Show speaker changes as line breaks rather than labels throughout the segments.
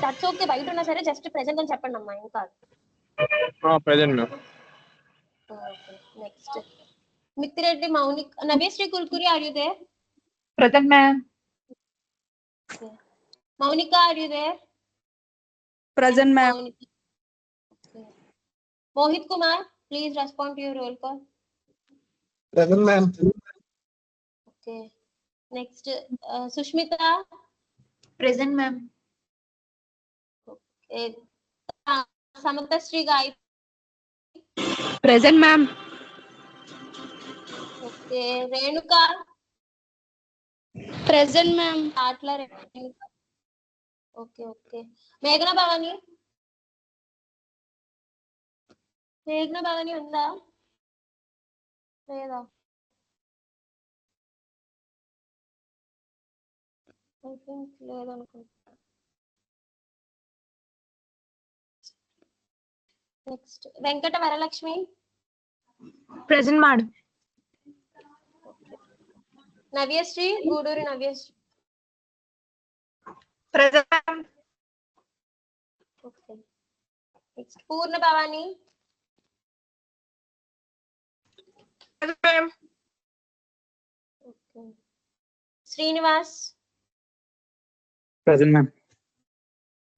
That's okay, బయట ఉన్నా సరే జస్ట్ ప్రెసెంట్ అని చెప్పండి అమ్మా, ఏం కాదు.
Present ma'am.
Okay, next Mittireddy Mounika. Navyasri Kulkuri, are you there?
Present, ma'am.
Maunika, are you there?
Present, ma'am.
Okay. Mohit Kumar, please respond to your roll call.
Present ma'am.
Okay. Next, Sushmita.
Present, ma'am.
Okay. Samantha Sri Gai.
Present, ma'am.
Okay. Renuka.
Present, ma'am.
Atla Renuka. Okay, okay. Meghna Bhavani. Meghna Bhavani unda? లేదా? I think లేదనుకుంటా. Next Venkata Varalakshmi.
Present, madam.
Navyasri, Guduri Navyasri.
Present, ma'am.
Okay. Next Purna Bhavani.
Present, ma'am.
Okay. Srinivas.
Present ma'am.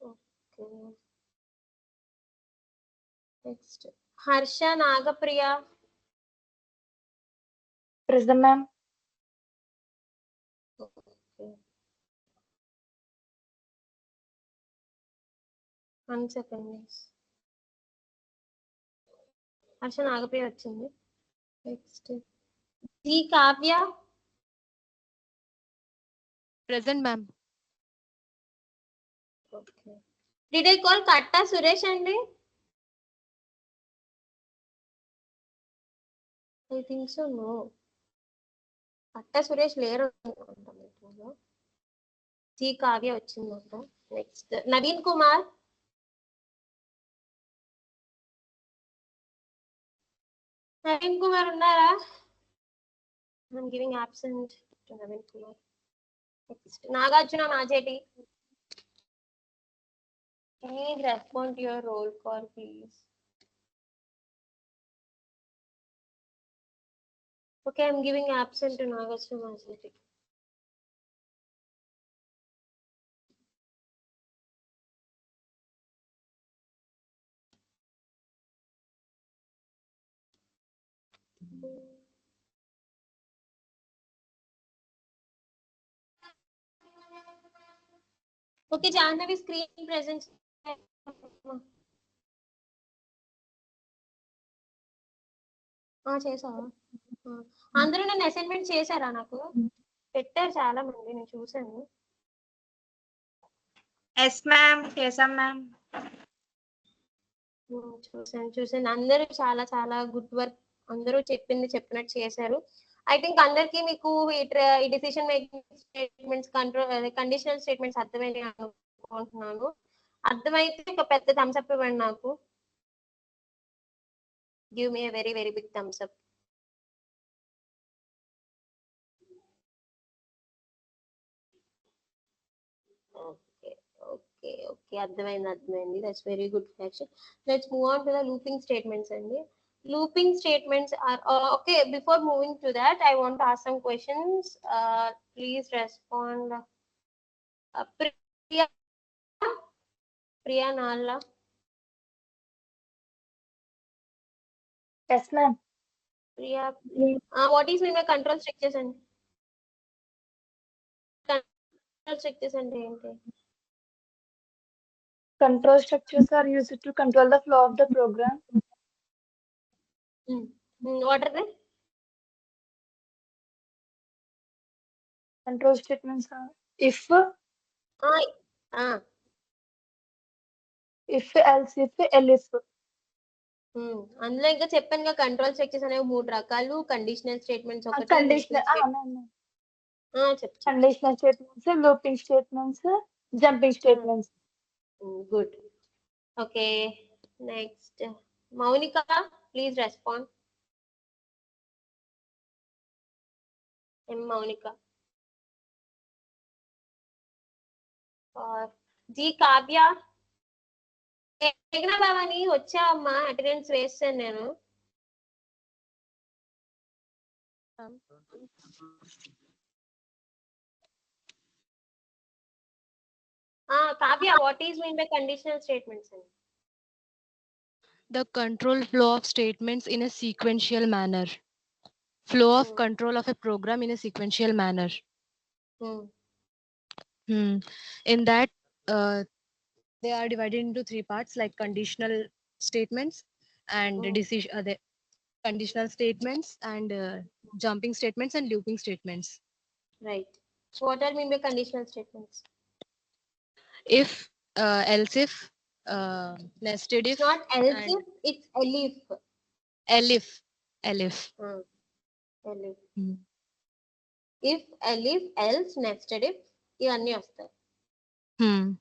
Okay. Next Harsha Nagapriya.
Present, ma'am.
Okay. 1 second. Harsha Nagapriya వచ్చింది. Next G Kavya.
Present, ma'am.
Okay. Did I call Katta Suresh అండి? I think so no. Katta Suresh లేరు అనుకుంటా మీటింగ్లో. G Kavya వచ్చిందంట. Next Naveen Kumar. Naveen Kumar ఉన్నారా? I'm giving absent to Naveen Kumar. Next Nagarjuna Majeti. Please respond to your roll call, please. Okay, I'm giving absent to Nagastra Masati. Okay, Jahnavi screen presence. చేసావా? అందరూ నన్ను assignment చేశారా? నాకు పెట్టారు చాలా మంది, నేను చూసాను.
Yes, ma'am. చేసాం, ma'am.
చూసాను. అందరూ చాలా చాలా గుడ్ వర్క్. అందరూ చెప్పినట్టు చేశారు. ఐ థింక్ అందరికి మీకు ఈ decision making statements, conditional statements అర్థమైంది అనుకుంటున్నాను. అర్థమైతే ఒక పెద్ద థమ్స్ అప్ ఇవ్వండి నాకు. Give me a very very big thumbs up. Okay okay okay, అర్థమైంది. That's very good faction. Let's move on to the looping statements అండి. Looping statements are okay. Before moving to that, I want to ask some questions. Please respond. Priya Nalla.
Yes, ma'am.
Priya. What is mean by control structures and control structures and
Control structures are used to control the flow of the program.
What are they?
Control statements are if, else if, else.
అందులో ఇంకా చెప్పాను, control structures అనేవి 3 రకాలు. Conditional statements ఒకటి,
conditional statements, looping statements, jumping statements.
Good. Okay, next Mounika, please respond. Maunika. Or G Kavya మేఘనా భవాని వచ్చా అమ్మా, attendance వేస్తాను నేను. Kavya, what is mean by conditional statements అండి?
The control flow of statements in a sequential manner. Flow of control of a program in a sequential manner. In that, they are divided into 3 parts, like conditional statements and conditional statements and jumping statements and looping statements.
Right. So what are mean by conditional statements?
If, else if, nested if.
It's not else if, it's elif.
Elif.
Elif.
Hmm.
If, elif, else, nested if, ఇవన్నీ వస్తాయి.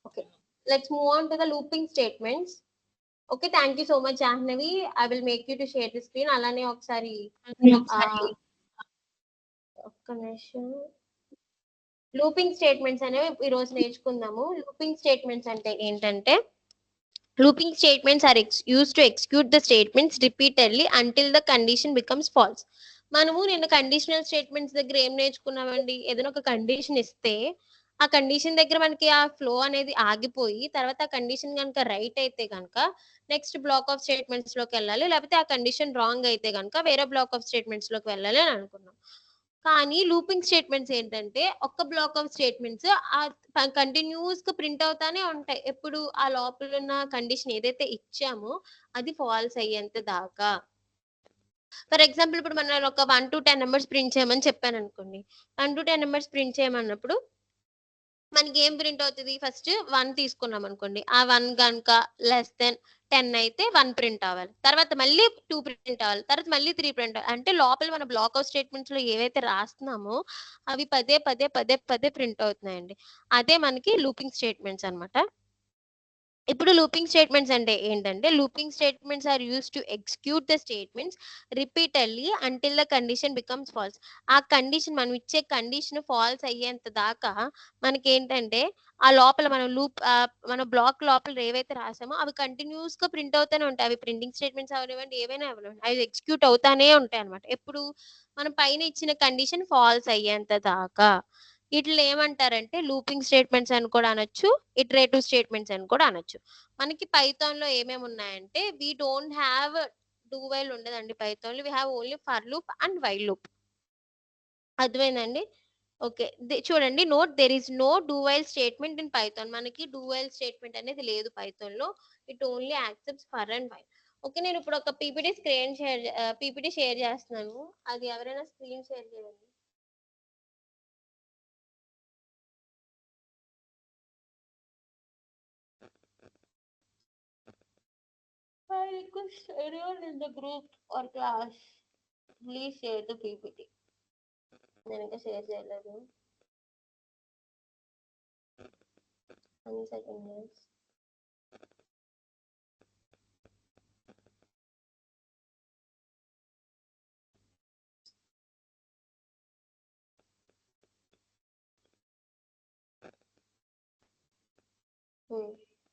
Okay, let's move on to the looping statements. Okay, thank you so much Jahnavi. I will make you to share the screen. అలానే ఒకసారి ఒక్క నిమిషం. Looping statements అనేవి ఈ రోజు నేర్చుకుందాము. లూపింగ్ స్టేట్మెంట్స్ అంటే ఏంటంటే, looping statements are used to execute the statements repeatedly until the condition becomes false. మనము నిన్న కండిషనల్ స్టేట్మెంట్స్ దగ్గర ఏం నేర్చుకున్నామండి? ఏదైనా ఒక కండిషన్ ఇస్తే ఆ కండిషన్ దగ్గర మనకి ఆ ఫ్లో అనేది ఆగిపోయి, తర్వాత ఆ కండిషన్ కనుక రైట్ అయితే కనుక నెక్స్ట్ బ్లాక్ ఆఫ్ స్టేట్మెంట్స్ లోకి వెళ్ళాలి, లేకపోతే ఆ కండిషన్ రాంగ్ అయితే కనుక వేరే బ్లాక్ ఆఫ్ స్టేట్మెంట్స్ లోకి వెళ్ళాలి అని అనుకున్నాం. కానీ లూపింగ్ స్టేట్మెంట్స్ ఏంటంటే, ఒక్క బ్లాక్ ఆఫ్ స్టేట్మెంట్స్ కంటిన్యూస్ గా ప్రింట్ అవుతానే ఉంటాయి. ఎప్పుడు ఆ లోపల ఉన్న కండిషన్ ఏదైతే ఇచ్చామో అది ఫాల్స్ అయ్యేంత దాకా. ఫర్ ఎగ్జాంపుల్, ఇప్పుడు మనం ఒక 1 to 10 నెంబర్స్ ప్రింట్ చేయమని చెప్పాను అనుకోండి. 1 to 10 నెంబర్స్ ప్రింట్ చేయమన్నప్పుడు మనకి ఏం ప్రింట్ అవుతుంది? ఫస్ట్ 1 తీసుకున్నాం అనుకోండి, ఆ 1 కనుక లెస్ దెన్ 10 అయితే 1 ప్రింట్ అవ్వాలి, తర్వాత మళ్ళీ 2 ప్రింట్ అవ్వాలి, తర్వాత మళ్ళీ 3 ప్రింట్ అవ్వాలి. అంటే లోపల మన బ్లాక్ ఆఫ్ స్టేట్మెంట్స్ లో ఏవైతే రాస్తున్నామో అవి పదే పదే పదే పదే ప్రింట్ అవుతున్నాయండి. అదే మనకి లూపింగ్ స్టేట్మెంట్స్ అన్నమాట. ఇప్పుడు లూపింగ్ స్టేట్మెంట్స్ అంటే ఏంటంటే, looping statements are use to execute the statements repeatedly until the condition becomes false. ఆ కండిషన్, మనం ఇచ్చే కండిషన్ ఫాల్స్ అయ్యేంత దాకా మనకి ఏంటంటే, ఆ లోపల మనం మన బ్లాక్ లోపల ఏవైతే రాసామో అవి కంటిన్యూస్ గా ప్రింట్ అవుతానే ఉంటాయి. అవి ప్రింటింగ్ స్టేట్మెంట్స్ అవనివ్వండి, ఏవైనా అవనివ్వండి, అవి ఎగ్జిక్యూట్ అవుతానే ఉంటాయి అనమాట. ఎప్పుడు మనం పైన ఇచ్చిన కండిషన్ ఫాల్స్ అయ్యేంత దాకా. వీటిలో ఏమంటారంటే లూపింగ్ స్టేట్మెంట్స్ అని కూడా అనొచ్చు, ఇటరేటివ్ స్టేట్మెంట్స్ అని కూడా అనొచ్చు. మనకి పైథాన్ లో ఏమేమి ఉన్నాయంటే, we don't have do while ఉండదండి పైథాన్ లో. We have only for loop and while loop. అర్థమైందండి? ఓకే, చూడండి, note, there is no do while statement in Python. మనకి డూ వైల్ స్టేట్మెంట్ అనేది లేదు పైథాన్ లో. It only accepts for and while. Okay, నేను ఇప్పుడు ఒక పీపీటీ షేర్ చేస్తున్నాను. అది ఎవరైనా స్క్రీన్ షేర్ చేయండి. I request anyone in the group or class, please share the PPT. నేను ఇంకా షేర్ చేయలేదు. 1 second guys.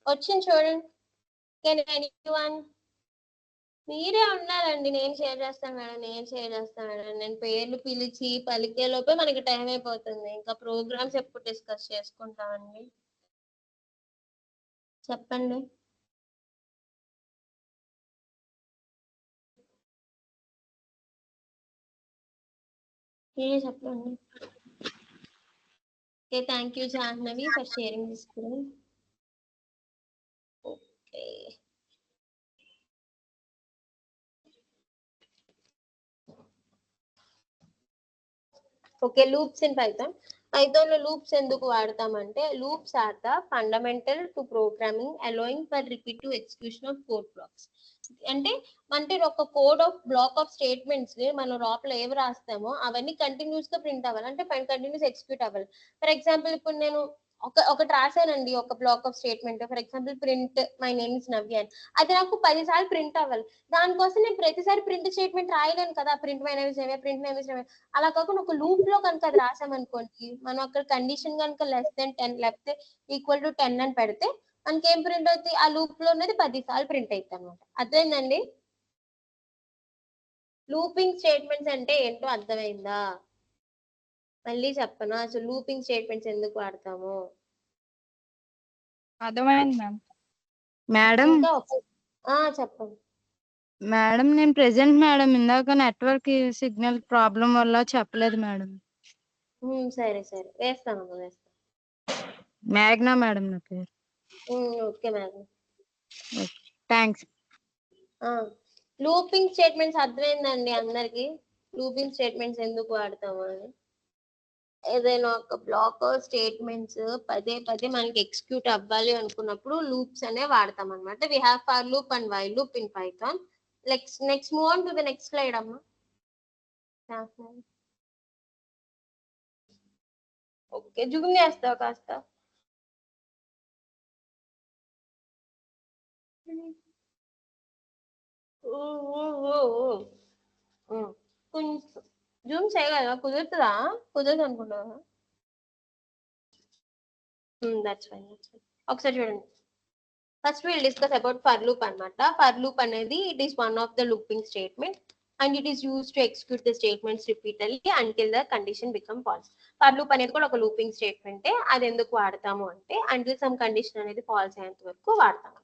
వచ్చింది చూడండి. Can anyone? మీరే ఉన్నారండి. నేను షేర్ చేస్తాను మేడం. నేను పేర్లు పిలిచి పలికే లోపే మనకి టైం అయిపోతుంది. ఇంకా ప్రోగ్రామ్స్ ఎప్పుడు డిస్కస్ చేసుకుంటామండి? చెప్పండి. చెప్పండి. Okay, thank you Jahnavi for sharing the screen. Okay, okay, loops in Python. Python లో లూప్స్ ఎందుకు వాడతామంటే, loops are the fundamental to programming allowing for repetitive execution of code blocks. అంటే ఒక code of block of statements మనం లోపల ఏవి రాస్తామో అవన్నీ కంటిన్యూస్ గా ప్రింట్ అవ్వాలి, అంటే కంటిన్యూస్ ఎగ్జిక్యూట్ అవ్వాలి. ఫర్ ఎగ్జాంపుల్, ఇప్పుడు నేను ఒకటి రాశానండి, ఒక block of statement. For example print my name is Navya అని. అది నాకు 10 సార్లు ప్రింట్ అవ్వాలి. దానికోసం నేను ప్రతిసారి ప్రింట్ స్టేట్మెంట్ రాయలేను కదా. Print my name is Navya, print name is Navya. అలా కాకుండా ఒక లూప్ లో కనుక అది రాసామనుకోండి, మనం అక్కడ కండిషన్ కనుక <10 లేకపోతే = 10 అని పెడితే మనకి ఏం ప్రింట్ అవుతుంది, ఆ లూప్ లో ఉన్నది 10 సార్లు ప్రింట్ అవుతుంది అనమాట. అర్థమైందండి? లూపింగ్ స్టేట్మెంట్స్ అంటే ఏంటో అర్థమైందా? మళ్ళీ చెప్పనా, అసలు లూపింగ్ స్టేట్మెంట్స్ ఎందుకు వాడతాము?
అర్థమైంది మ్యామ్.
మేడం
ఇంకా చెప్పండి.
మేడం నేను ప్రెజెంట్ మేడం ఇందాక నెట్వర్క్ సిగ్నల్ ప్రాబ్లం వల్ల చెప్పలేదు మేడం.
సరే సరే, వేస్తాను.
మేఘ్నా మేడం నా పేరు.
Okay madam,
thanks.
Looping statements అర్థమైందండి అందరికి? లూపింగ్ స్టేట్మెంట్స్ ఎందుకు వాడతాము అని. ఏదైనా ఒక బ్లాక్ స్టేట్మెంట్స్ పదే పదే మనకి ఎగ్జిక్యూట్ అవ్వాలి అనుకున్నప్పుడు లూప్స్ అనే వాడతాం అనమాట. We have for loop and while loop in Python. Next move on to the next slide అమ్మా. ఓకే, జూమ్ చేస్తావు కాస్త. కొంచెం జూమ్ చేయగలవా? కుదురుతుందా? కుదరదు అనుకుంటున్నా. That's fine. ఒకసారి చూడండి. First will discuss about for loop అన్నమాట. ఫర్ లూప్ అనేది it is one of the looping statement and it is used to execute the statements repeatedly until the condition become false. For loop అనేది కూడా ఒక looping స్టేట్మెంటే. అది ఎందుకు వాడతాము అంటే అంటిల్ సమ్ కండిషన్ అనేది ఫాల్స్ అయ్యేంత వరకు వాడతాం.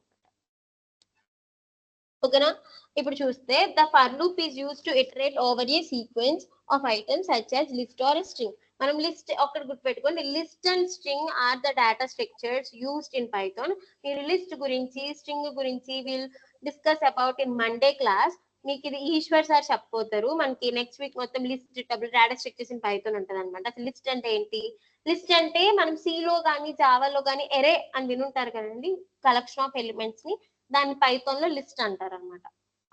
ఓకేనా? ఇప్పుడు చూస్తే the for loop is used to iterate over a sequence of items such as list or string. మనం లిస్ట్ ఒకటి గుర్తుపెట్టుకోండి, list and string are the data structures used in Python. మీరు లిస్ట్ గురించి స్ట్రింగ్ గురించి will discuss about in Monday class. మీకు ఇది Eshwar sir చెప్పబోతారు. మనకి నెక్స్ట్ వీక్ మొత్తం list data structures in Python ఉంటుంది అనమాట. అసలు లిస్ట్ అంటే ఏంటి? లిస్ట్ అంటే మనం సిలో కానీ జావాలో కానీ ఎరే అని వినుంటారు కదండి, కలెక్షన్ ఆఫ్ ఎలిమెంట్స్ ని. దాన్ని పైథాన్ లో లిస్ట్ అంటారు అనమాట.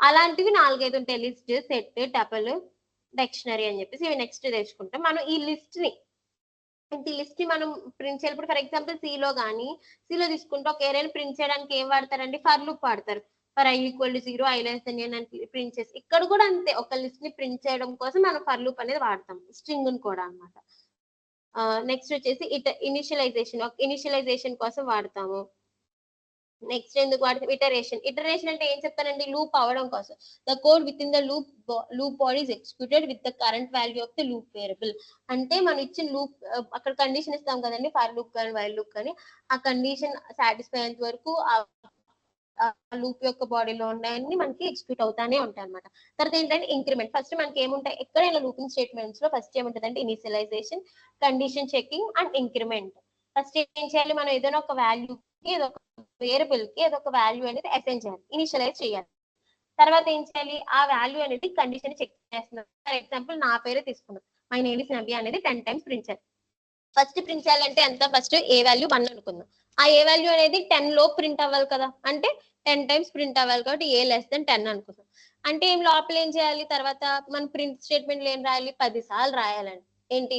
అలాంటివి 4-5 ఉంటాయి. లిస్ట్, సెట్, టపుల్, డిక్షనరీ అని చెప్పేసి ఇవి నెక్స్ట్ తెచ్చుకుంటాం. మనం ఈ లిస్ట్ ని మనం ప్రింట్ చేయాలి. ఇప్పుడు ఫర్ ఎగ్జాంపుల్ సిలో తీసుకుంటే ఒక ఏరియాని ప్రింట్ చేయడానికి ఏం వాడతారండి? ఫర్ లూప్ వాడతారు. ఫర్ i = 0, i n అని ప్రింట్ చేసి, ఇక్కడ కూడా అంతే, ఒక లిస్ట్ ని ప్రింట్ చేయడం కోసం మనం ఫర్ లూప్ అనేది వాడతాం, స్ట్రింగ్ కూడా అనమాట. నెక్స్ట్ వచ్చేసి ఇనిషియలైజేషన్ కోసం వాడతాము. నెక్స్ట్ ఎందుకు వాడతాం? ఇటరేషన్ అంటే ఏం చెప్తానండి? లూప్ అవడం కోసం. The code with in the loop body is executed with the current value of the loop variable. అంటే మనం ఇచ్చిన లూప్ అక్కడ కండిషన్ ఇస్తాం కదండి, ఫర్ లూప్ కానీ వైల్ లూప్ కానీ, ఆ కండిషన్ సాటిస్ఫై అయ్యేంత వరకు ఆ లూప్ యొక్క బాడీలో ఉన్నాయని మనకి ఎగ్జిక్యూట్ అవుతానే ఉంటాయి అనమాట. తర్వాత ఏంటంటే ఇంక్రిమెంట్. ఫస్ట్ మనకి ఏముంటాయి ఎక్కడైనా లూపింగ్ స్టేట్మెంట్స్ లో? ఫస్ట్ ఏముంటుంది అంటే initialization, condition checking and increment. First ఏం చేయాలి? మనం ఏదైనా ఒక వాల్యూ కి, ఏదో ఒక వేరియబుల్ కి ఏదో ఒక వాల్యూ అనేది అసైన్ చేయాలి, ఇనిషియలైజ్ చేయాలి. తర్వాత ఏం చేయాలి? ఆ వాల్యూ అనేది కండిషన్ చెక్ చేస్తున్నాం. ఫర్ ఎగ్జాంపుల్ నా పేరే తీసుకున్నాం, మై నేమ్ ఇస్ నవ్య అనేది 10 times ప్రింట్ చేయాలి. ఫస్ట్ ప్రింట్ చేయాలంటే ఎంత? ఫస్ట్ ఏ వాల్యూ 1 అనుకుందాం. ఆ ఏ వాల్యూ అనేది 10 లో ప్రింట్ అవ్వాలి కదా, అంటే 10 times ప్రింట్ అవ్వాలి కాబట్టి ఏ <10 అనుకుందాం. అంటే ఏం లోపల ఏం చేయాలి? తర్వాత మన ప్రింట్ స్టేట్మెంట్ ఏం రాయాలి? 10 సార్లు రాయాలండి. ఏంటి?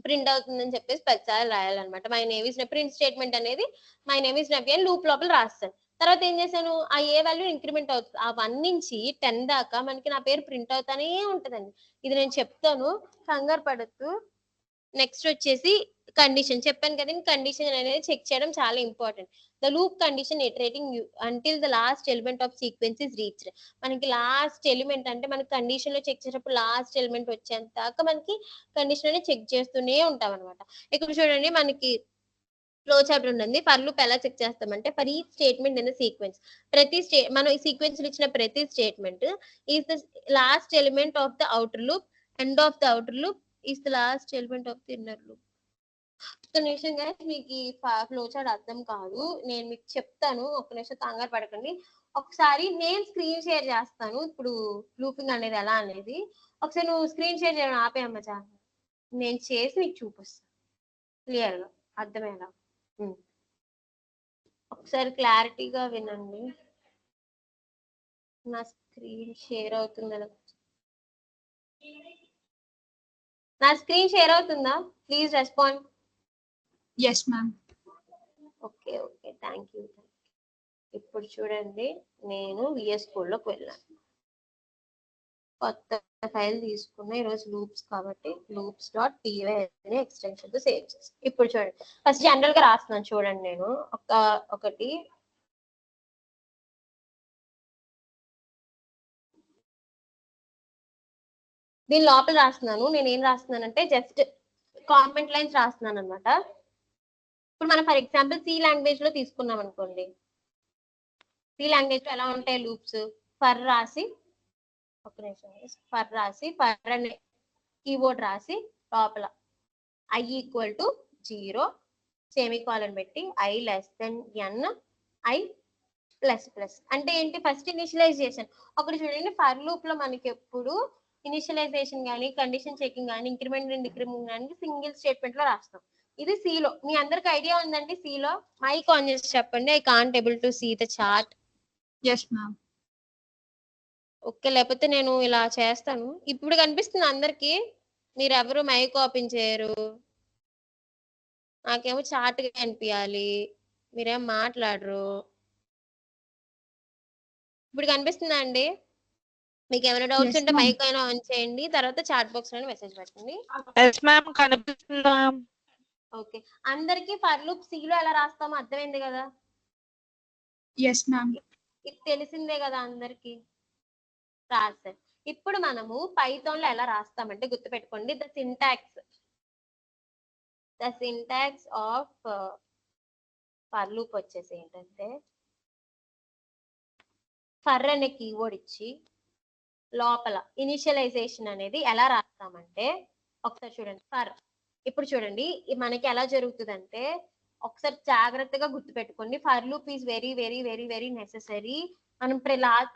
ప్రింట్ అవుతుందని చెప్పేసి 10 సార్లు రాయాలన్నమాట. My name is print statement అనేది మై నేమ్ ఇస్ నవ్య అని లూప్ లోపల రాస్తాను. తర్వాత ఏం చేశాను? ఆ ఏ వాల్యూ ఇంక్రిమెంట్ అవుతుంది. ఆ 1 నుంచి 10 దాకా మనకి నా పేరు ప్రింట్ అవుతానే ఉంటదండి. ఇది నేను చెప్తాను, కంగారు పడద్దు. నెక్స్ట్ వచ్చేసి కండిషన్. చెప్పాను కదండి, కండిషన్ అనేది చెక్ చేయడం చాలా important. The loop condition iterating until the last element of sequence is reached. మనకి లాస్ట్ ఎలిమెంట్ అంటే మనకి కండిషన్ లో చెక్ చేసేటప్పుడు లాస్ట్ ఎలిమెంట్ వచ్చేంత దాకా మనకి కండిషన్ అనేది చెక్ చేస్తూనే ఉంటాం అనమాట. ఇక్కడ చూడండి, మనకి ఫ్లో చార్ట్ ఉంటుంది. ఫర్ లూప్ ఎలా చెక్ చేస్తామంటే, ఫర్ ఈ స్టేట్మెంట్ ఇన్ ద సీక్వెన్స్, మనం ఈ సీక్వెన్స్ ఇచ్చిన ప్రతి statement is the last element of the outer loop, end of the outer loop is the last element of the inner loop. ఒక్క నిమిషం guys, మీకు ఈ ఫ్లో చార్ట్ అర్థం కాదు, నేను మీకు చెప్తాను. ఒక్క నిమిషం కంగారు పడకండి. ఒకసారి నేను స్క్రీన్ షేర్ చేస్తాను ఇప్పుడు లూపింగ్ అనేది ఎలా అనేది. ఒకసారి నువ్వు స్క్రీన్ షేర్ చేయడం ఆపేయమ్మ చాలా, నేను చేసి మీకు చూపిస్తాను క్లియర్ గా అర్థమయ్యేలా. ఒకసారి క్లారిటీగా వినండి. నా స్క్రీన్ షేర్ అవుతుందా? నా స్క్రీన్ షేర్ అవుతుందా? Please respond.
Yes ma'am.
Okay okay, thank you. ఇప్పుడు చూడండి, నేను విఎస్ కోడ్లోకి వెళ్ళాను, కొత్త ఫైల్ తీసుకున్న, ఈరోజు లూప్స్ కాబట్టి లూప్స్ డాట్ పీవై అనే ఎక్స్టెన్షన్ తో సేవ్ చేస్తాను. ఇప్పుడు చూడండి, ఫస్ట్ జనరల్ గా రాస్తున్నాను చూడండి. నేను ఒకటి దీని లోపల రాస్తున్నాను. నేను ఏం రాస్తున్నానంటే జస్ట్ కామెంట్ లైన్స్ రాస్తున్నాను అనమాట. ఇప్పుడు మనం ఫర్ ఎగ్జాంపుల్ సి లాంగ్వేజ్ లో తీసుకున్నాం అనుకోండి. సి లాంగ్వేజ్ లో ఎలా ఉంటాయి లూప్స్? ఫర్ రాసి, ఒక నిమిషం, ఫర్ రాసి, ఫర్ అనే కీబోర్డ్ రాసి లోపల i ఈక్వల్ టు 0 సెమీకోలన్ పెట్టి i less than n i plus plus అంటే ఏంటి? First initialization. ఒకటి చూడండి, ఫర్ లూప్ లో మనకి ఎప్పుడు ఇనిషియలైజేషన్ కానీ కండిషన్ చెకింగ్ కానీ ఇంక్రిమెంట్ అండ్ డిక్రిమెంట్ కానీ సింగిల్ స్టేట్మెంట్ లో రాస్తాం. ఇది C లో. మీ అందరికి ఐడియా ఉందండి C లో? మైక్ ఆన్ చేసి చెప్పండి. I can't able to see the chart.
Yes ma'am.
Okay, లేకపోతే నేను ఇలా చేస్తాను. ఇప్పుడు కనిపిస్తుంది అందరికి? మీరు ఎవరు మైక్ ఓపెన్ చేయరు, నాకేమో చార్ట్ కనిపించాలి, మీరేం మాట్లాడరు. ఇప్పుడు కనిపిస్తుందా అండి? మీకు ఏమైనా డౌట్స్
Yes,
ఉంటే
ma'am.
మైక్ అయినా ఆన్ చేయండి, తర్వాత చాట్ బాక్స్ లో మెసేజ్ పెట్టండి.
ఎస్ మ్యామ్, కనిపిస్తుందా?
ఓకే, అందరికి ఫర్ లూప్ C లో ఎలా రాస్తామో అర్థమైంది కదా?
Yes ma'am.
ఇది తెలిసిందే కదా అందరికి? రాస్తారు. ఇప్పుడు మనము పైథాన్ లో ఎలా రాస్తామంటే గుర్తుపెట్టుకోండి, the syntax of for loop వచ్చేసి ఏంటంటే, ఫర్ అనే కీవర్డ్ ఇచ్చి లోపల ఇనిషియలైజేషన్ అనేది ఎలా రాస్తామంటే, ఒకసారి చూడండి ఫర్. ఇప్పుడు చూడండి మనకి ఎలా జరుగుతుందంటే, ఒకసారి జాగ్రత్తగా గుర్తుపెట్టుకోండి, for loop is very very very very necessary. మనం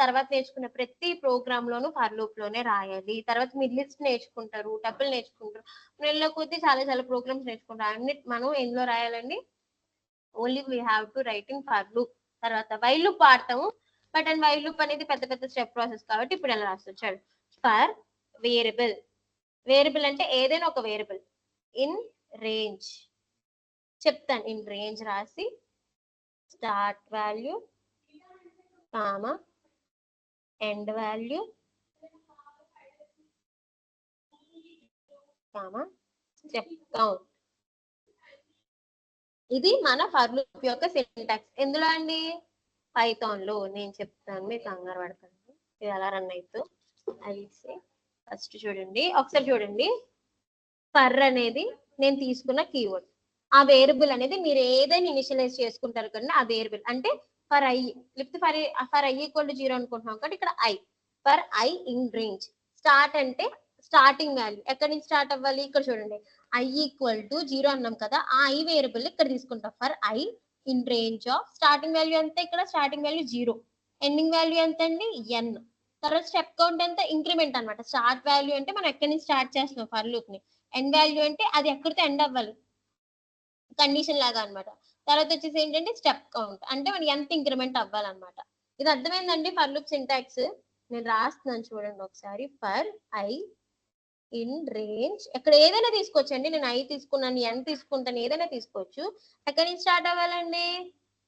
తర్వాత నేర్చుకున్న ప్రతి ప్రోగ్రామ్ లోను ఫర్ లూప్ లోనే రాయాలి. తర్వాత మీరు లిస్ట్ నేర్చుకుంటారు, టపుల్ నేర్చుకుంటారు, నెలలో కొద్ది చాలా చాలా ప్రోగ్రామ్స్ నేర్చుకుంటారు. అన్ని మనం ఎందులో రాయాలండి? Only we have to write in for loop. తర్వాత వైల్ లూప్ వాడతాము, బట్ అండ్ వైల్ లూప్ అనేది పెద్ద పెద్ద స్టెప్ ప్రాసెస్ కాబట్టి ఇప్పుడు ఎలా రాస్తాం చూడండి. ఫర్ వేరియబుల్ అంటే ఏదైనా ఒక వేరియబుల్ ఇన్ రేంజ్ చెప్తాను. ఇన్ రేంజ్ రాసి start value comma end value comma step count. ఇది మన ఫర్ లూప్ యొక్క సింటాక్స్. ఎందులో అండి? పైథాన్ లో. నేను చెప్తాను, మీరు కంగారు పడకండి. ఇది ఎలా రన్ అవుతుందో అది ఫస్ట్ చూడండి, ఒకసారి చూడండి. ఫర్ అనేది నేను తీసుకున్న కీవర్డ్, ఆ వేరియబుల్ అనేది మీరు ఏదైనా ఇనిషియలైజ్ చేసుకుంటారు కదా, ఆ వేరియబుల్ అంటే ఫర్ ఐ, లేకపోతే ఫర్ ఐ ఈక్వల్ టు 0 అనుకుంటున్నాం కాబట్టి ఇక్కడ I, for I in range. Start అంటే స్టార్టింగ్ వాల్యూ ఎక్కడి నుంచి స్టార్ట్ అవ్వాలి? ఇక్కడ చూడండి, ఐ ఈక్వల్ టు 0 అన్నాం కదా, ఆ ఐ వేరియబుల్ ఇక్కడ తీసుకుంటాం. For I in range of starting value ఎంత? ఇక్కడ స్టార్టింగ్ వాల్యూ 0, ఎండింగ్ వాల్యూ ఎంత అండి? n. తర్వాత స్టెప్ కౌంట్ ఎంత? ఇంక్రిమెంట్ అన్నమాట. స్టార్ట్ వాల్యూ అంటే మనం ఎక్కడి నుంచి స్టార్ట్ చేస్తున్నాం ఫర్ లూప్ ని, ఎండ్ వాల్యూ అంటే అది ఎక్కడితో ఎండ్ అవ్వాలి, కండిషన్ లాగా అన్నమాట. తర్వాత వచ్చేసి ఏంటంటే స్టెప్ కౌంట్ అంటే మనం ఎంత ఇంక్రిమెంట్ అవ్వాలన్నమాట. ఇది అర్థమైందండి ఫర్ లూప్ సింటాక్స్? నేను రాస్తున్నాను చూడండి ఒకసారి. ఫర్ ఐ ఇన్ రేంజ్, ఇక్కడ ఏదైనా తీసుకోవచ్చండి. నేను ఐ తీసుకున్నాను, n తీసుకుంటాను, ఏదైనా తీసుకోవచ్చు. ఎక్కడి నుంచి స్టార్ట్ అవ్వాలండి?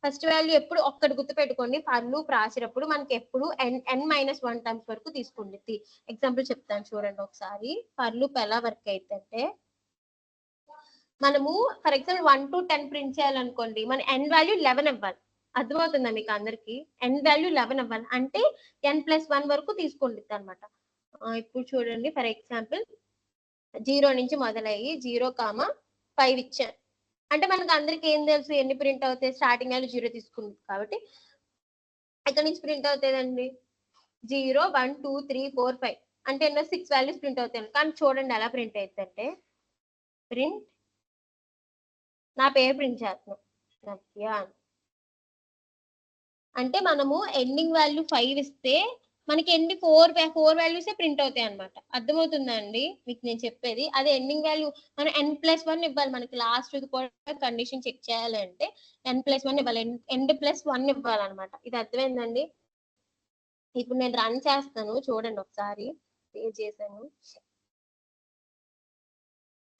ఫస్ట్ వాల్యూ ఎప్పుడు ఒక్కటి గుర్తు పెట్టుకోండి, ఫర్ లూప్ రాసినప్పుడు మనకి ఎప్పుడు n-1 టైమ్స్ వరకు తీసుకోండి. ఎగ్జాంపుల్ చెప్తాను చూడండి ఒకసారి. ఫర్ లూప్ ఎలా వర్క్ అవుతుందంటే, మనము ఫర్ ఎగ్జాంపుల్ 1 to 10 ప్రింట్ చేయాలనుకోండి, మన n వాల్యూ 11 అవ్వాలి. అర్థమవుతుందా మీకు అందరికి? n వాల్యూ 11 అవ్వాలి అంటే n+1 వరకు తీసుకోండి అనమాట. ఇప్పుడు చూడండి, ఫర్ ఎగ్జాంపుల్ 0 నుంచి మొదలయ్యి 0,5 ఇచ్చాను అంటే మనకు అందరికి ఏం తెలుసు ఎన్ని ప్రింట్ అవుతాయి? స్టార్టింగ్ వాల్యూ 0 తీసుకుంది కాబట్టి ఎక్కడి నుంచి ప్రింట్ అవుతాయండి? 0, 1, 2, 3, 4, 5 అంటే ఎన్నో 6 వాల్యూస్ ప్రింట్ అవుతాయి. కానీ చూడండి ఎలా ప్రింట్ అవుతుందంటే, ప్రింట్ నా పేరు ప్రింట్ చేస్తున్నాం నవ్య అంటే మనము ఎండింగ్ వాల్యూ 5 ఇస్తే మనకి ఎన్ని 4 వాల్యూసే ప్రింట్ అవుతాయి అనమాట. అర్థమవుతుందా అండి మీకు నేను చెప్పేది? అదే ఎండింగ్ వాల్యూ మనం n+1 ఇవ్వాలి. మనకి లాస్ట్ కూడా కండిషన్ చెక్ చేయాలంటే n+1 ఇవ్వాలి, n+1 ఇవ్వాలన్నమాట. ఇది అర్థమైందండి? ఇప్పుడు నేను రన్ చేస్తాను చూడండి ఒకసారి. సేవ్ చేశాను.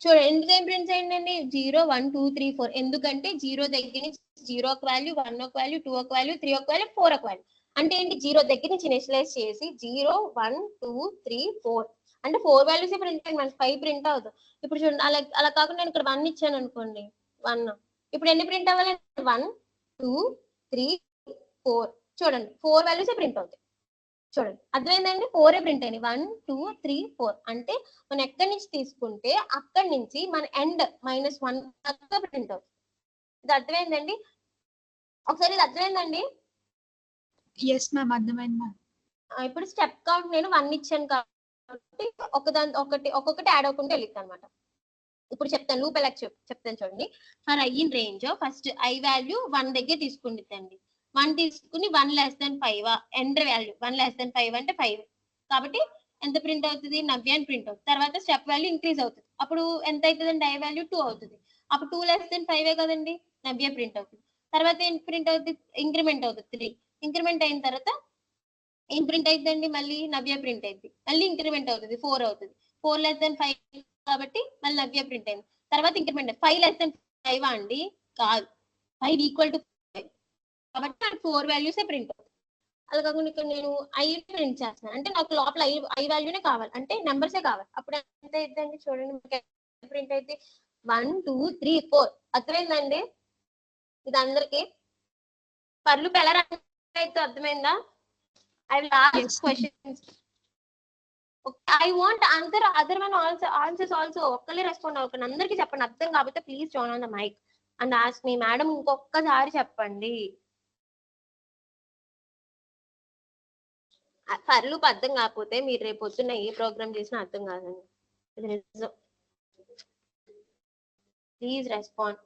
చూడండి ఎందుకు ఏం ప్రింట్ చేయండి 0 1 2 3 4 ఎందుకంటే 0 దగ్గర నుంచి 0 ఒక వాల్యూ 1 ఒక వాల్యూ 2 ఒక వాల్యూ 3 ఒక వాల్యూ 4 ఒక వాల్యూ అంటే ఏంటి 0 దగ్గర నుంచి ఇనిషియలైజ్ చేసి 0 1 2 3 4 అంటే 4 వాల్యూస్ ప్రింట్ అయ్యింది మనకి 5 ప్రింట్ అవుతుంది. ఇప్పుడు చూడండి అలా కాకుండా నేను ఇక్కడ 1 ఇచ్చాను అనుకోండి 1 ఇప్పుడు ఎన్ని ప్రింట్ అవ్వాలి 1 2 3 4 చూడండి 4 వాల్యూస్ ప్రింట్ అవుతాయి. చూడండి అర్థమైందండి 4 ప్రింట్ అయినాయి 1 2 3 4 అంటే మనం ఎక్కడి నుంచి తీసుకుంటే అక్కడి నుంచి మన ఎండ్ -1 దాకా ప్రింట్ అవుతుంది. ఇది అర్థమైందండి ఒకసారి ఇది అర్థమైందండి.
Yes, ma'am. అర్థమైంది మ్యామ్.
ఇప్పుడు స్టెప్ కౌంట్ నేను 1 ఇచ్చాను కాబట్టి ఒక్కొక్కటి యాడ్ అవ్వకుండా వెళ్ళిద్ది అనమాట. ఇప్పుడు చెప్తాను లూప్ ఎలా చెప్తాను చూడండి. For I in range first I value 1 దగ్గర తీసుకుంటుందండి 1 తీసుకుని 1 less than 5 end value 1 less than 5 అంటే 5 కాబట్టి ఎంత ప్రింట్ అవుతుంది నవ్య అని ప్రింట్ అవుతుంది. తర్వాత స్టెప్ వాల్యూ ఇంక్రీజ్ అవుతుంది అప్పుడు ఎంత అవుతుందండి ఐ వాల్యూ 2 అవుతుంది అప్పుడు 2 లెస్ దెన్ 5 కదండి నవ్య ప్రింట్ అవుతుంది. తర్వాత ఏం ప్రింట్ అవుతుంది ఇంక్రిమెంట్ అవుతుంది 3 ఇంక్రిమెంట్ అయిన తర్వాత ఏం ప్రింట్ అవుతుందండి మళ్ళీ నవ్య ప్రింట్ అయింది మళ్ళీ ఇంక్రిమెంట్ అవుతుంది 4 అవుతుంది 4 లెస్ దెన్ 5 కాబట్టి మళ్ళీ నవ్య ప్రింట్ అయింది. తర్వాత ఇంక్రిమెంట్ 5 లెస్ దెన్ 5 అండి కాదు 5 ఈక్వల్ టు 5 కాబట్టి నాకు 4 వాల్యూసే ప్రింట్ అవుతుంది. అలా కాకుండా ఇక్కడ నేను ఐ ప్రింట్ చేస్తాను అంటే నాకు లోపల ఐ వాల్యూనే కావాలి అంటే నెంబర్సే కావాలి అప్పుడు ఎంత అవుతుందండి చూడండి ప్రింట్ అయితే 1 2 3 4 అర్థమైందండి. ఇది అందరికి పర్లు ఎలా అయితే అర్థమైందా I will ask
Yes, ma'am.
questions. Okay, I want other one also answers also. ఒక్కలే రెస్పాండ్ అవ్వకండి అందరికి చెప్పండి అర్థం కాకపోతే please join on the mic and ask మీ మేడం ఇంకొకసారి చెప్పండి. పర్లు అర్థం కాకపోతే మీరు రేపు పొద్దున్న ఏ ప్రోగ్రామ్ చేసినా అర్థం కాదండి. ఇది నిజం. ప్లీజ్ రెస్పాండ్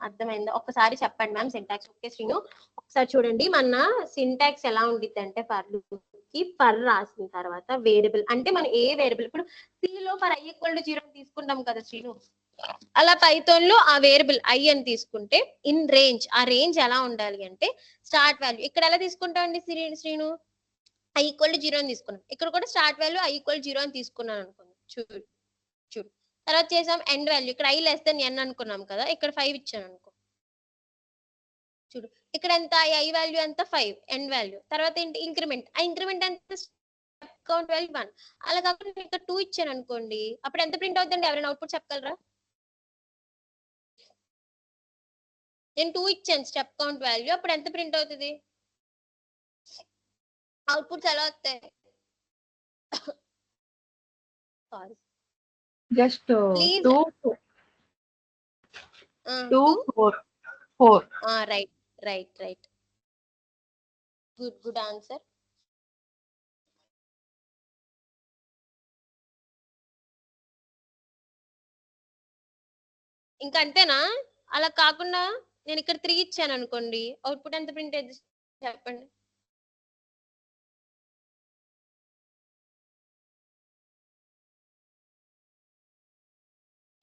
అర్థమైందా ఒక్కసారి చెప్పండి మ్యామ్ సింటాక్స్. ఓకే శ్రీను ఒకసారి చూడండి మన సింటాక్స్ ఎలా ఉండిద్ది అంటే ఫర్ రాసిన తర్వాత వేరియబుల్ అంటే మనం ఏ వేరియబుల్ ఇప్పుడు C లో ఫర్ i ఈక్వల్ టు 0 తీసుకుంటాం కదా శ్రీను అలా పైథాన్ లో ఆ వేరియబుల్ i అని తీసుకుంటే ఇన్ రేంజ్ ఆ రేంజ్ ఎలా ఉండాలి అంటే స్టార్ట్ వాల్యూ ఇక్కడ ఎలా తీసుకుంటాం అండి శ్రీను i ఈక్వల్ టు 0 అని తీసుకున్నాం ఇక్కడ కూడా స్టార్ట్ వాల్యూ i ఈక్వల్ 0 అని తీసుకున్నాను అనుకోండి చూడు తర్వాత చేసాం ఎండ్ వాల్యూ ఇక్కడ i లెస్ దెన్ n అనుకున్నాం కదా ఇక్కడ 5 ఇచ్చాను అనుకో చూడు ఇక్కడ ఎంత i వాల్యూ ఎంత 5 ఎండ్ వాల్యూ తర్వాత ఏంటి ఇంక్రిమెంట్ ఆ ఇంక్రిమెంట్ ఎంత కౌంట్ వాల్యూ 1 అలా కాకుండా ఇక్కడ 2 ఇచ్చాను అనుకోండి అప్పుడు ఎంత ప్రింట్ అవుతుందండి ఎవరైనా అవుట్పుట్ చెప్పగలరా నేను 2 ఇచ్చాను స్టెప్ కౌంట్ వాల్యూ అప్పుడు ఎంత ప్రింట్ అవుతుంది అవుట్పుట్స్ ఎలా వస్తాయి sorry
Just
Please.
2 4.
Right good answer. ఇంకా అంతేనా అలా కాకుండా నేను ఇక్కడ 3 ఇచ్చాను అనుకోండి అవుట్పుట్ ఎంత ప్రింట్ అయ్యింది చెప్పండి